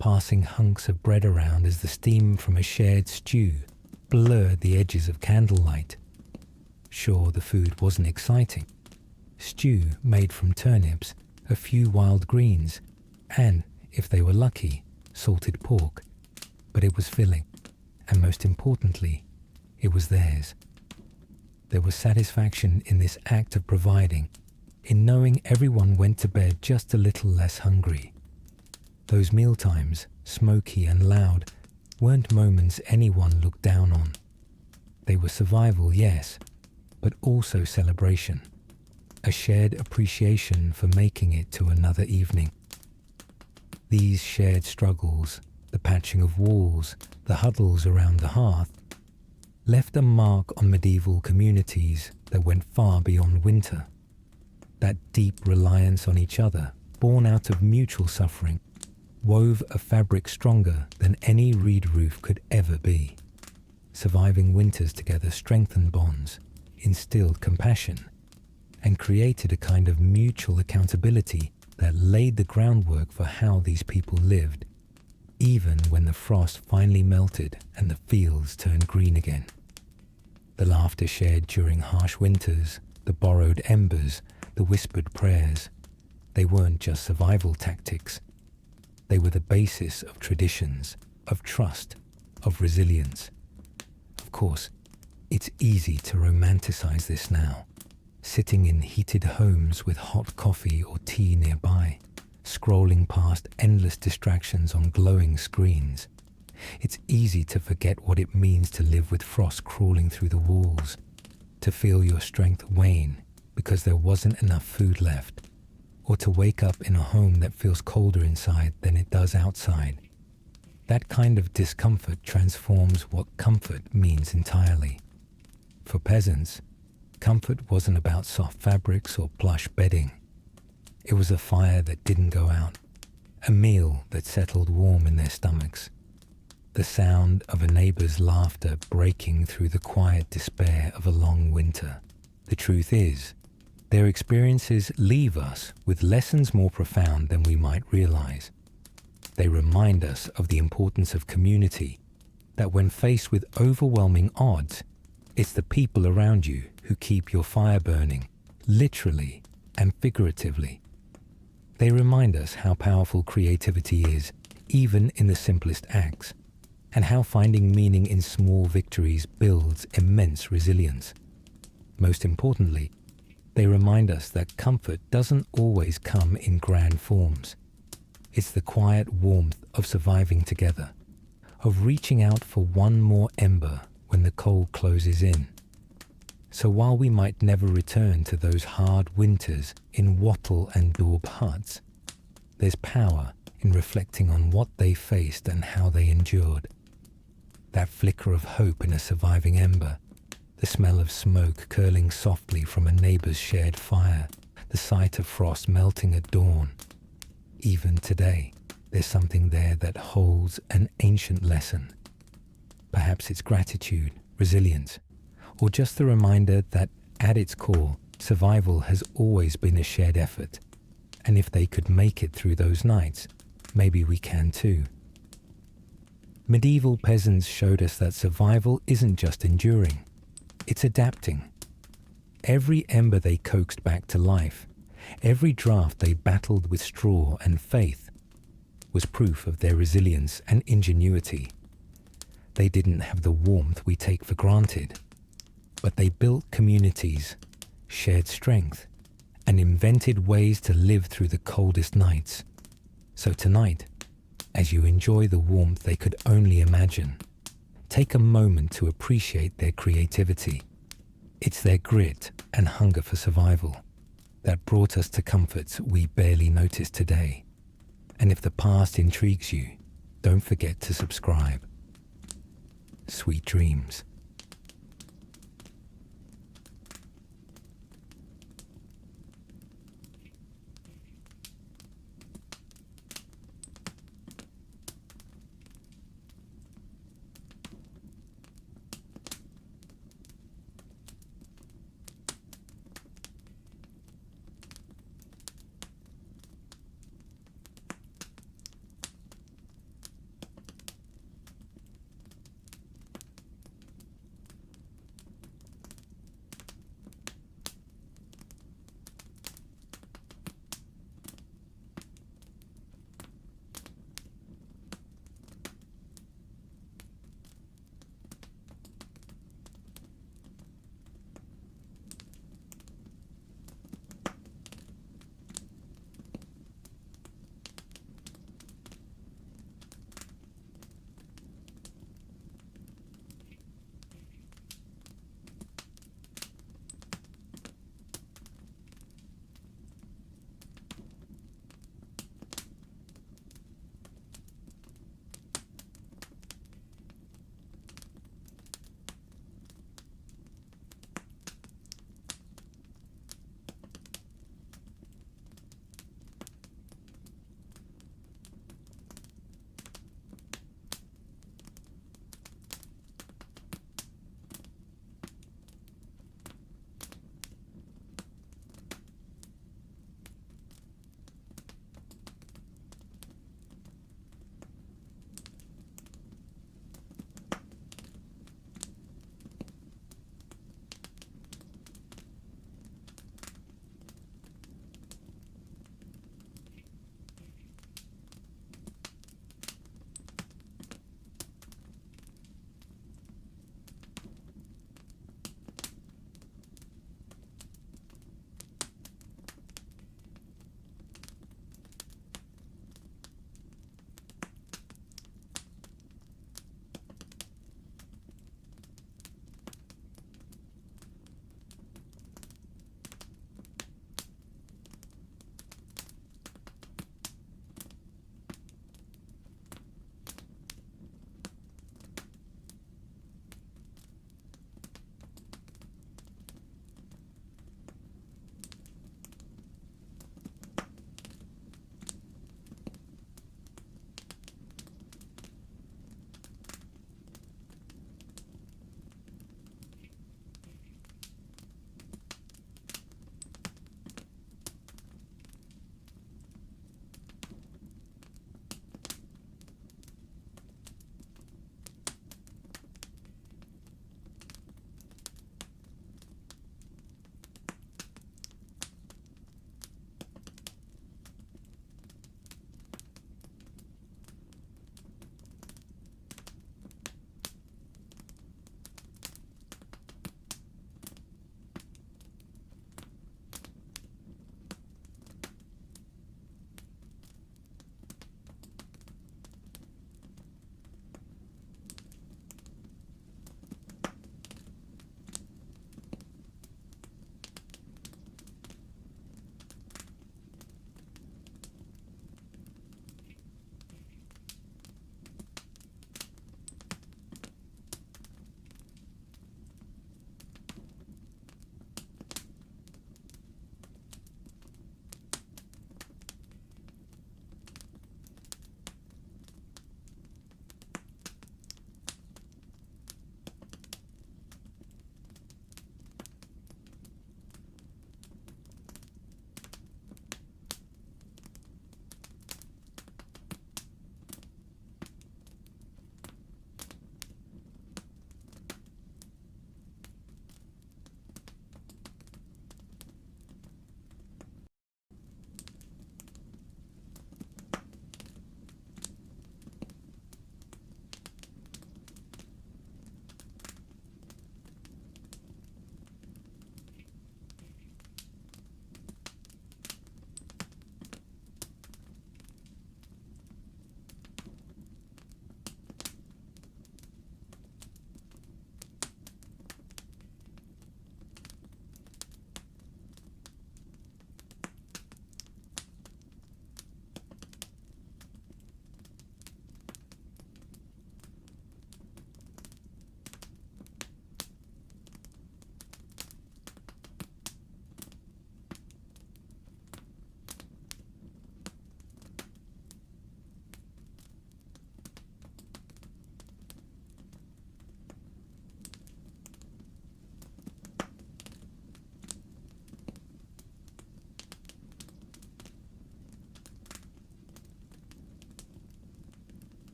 passing hunks of bread around as the steam from a shared stew blurred the edges of candlelight. Sure, the food wasn't exciting. Stew made from turnips, a few wild greens, and, if they were lucky, salted pork. But it was filling, and most importantly, it was theirs. There was satisfaction in this act of providing, in knowing everyone went to bed just a little less hungry. Those mealtimes, smoky and loud, weren't moments anyone looked down on. They were survival, yes, but also celebration, a shared appreciation for making it to another evening. These shared struggles, the patching of walls, the huddles around the hearth, left a mark on medieval communities that went far beyond winter. That deep reliance on each other, born out of mutual suffering, wove a fabric stronger than any reed roof could ever be. Surviving winters together strengthened bonds, instilled compassion, and created a kind of mutual accountability that laid the groundwork for how these people lived, even when the frost finally melted and the fields turned green again. The laughter shared during harsh winters, the borrowed embers, the whispered prayers, they weren't just survival tactics. They were the basis of traditions, of trust, of resilience. Of course, it's easy to romanticize this now, sitting in heated homes with hot coffee or tea nearby, scrolling past endless distractions on glowing screens. It's easy to forget what it means to live with frost crawling through the walls, to feel your strength wane because there wasn't enough food left, or to wake up in a home that feels colder inside than it does outside. That kind of discomfort transforms what comfort means entirely. For peasants, comfort wasn't about soft fabrics or plush bedding. It was a fire that didn't go out, a meal that settled warm in their stomachs, the sound of a neighbor's laughter breaking through the quiet despair of a long winter. The truth is, their experiences leave us with lessons more profound than we might realize. They remind us of the importance of community, that when faced with overwhelming odds, it's the people around you who keep your fire burning, literally and figuratively. They remind us how powerful creativity is, even in the simplest acts, and how finding meaning in small victories builds immense resilience. Most importantly, they remind us that comfort doesn't always come in grand forms. It's the quiet warmth of surviving together, of reaching out for one more ember when the cold closes in. So while we might never return to those hard winters in wattle and daub huts, there's power in reflecting on what they faced and how they endured. That flicker of hope in a surviving ember, the smell of smoke curling softly from a neighbor's shared fire, the sight of frost melting at dawn. Even today, there's something there that holds an ancient lesson. Perhaps it's gratitude, resilience, or just the reminder that at its core, survival has always been a shared effort. And if they could make it through those nights, maybe we can too. Medieval peasants showed us that survival isn't just enduring, it's adapting. Every ember they coaxed back to life, every draft they battled with straw and faith, was proof of their resilience and ingenuity. They didn't have the warmth we take for granted, but they built communities, shared strength, and invented ways to live through the coldest nights. So tonight, as you enjoy the warmth they could only imagine, take a moment to appreciate their creativity. It's their grit and hunger for survival that brought us to comforts we barely notice today. And if the past intrigues you, don't forget to subscribe. Sweet dreams.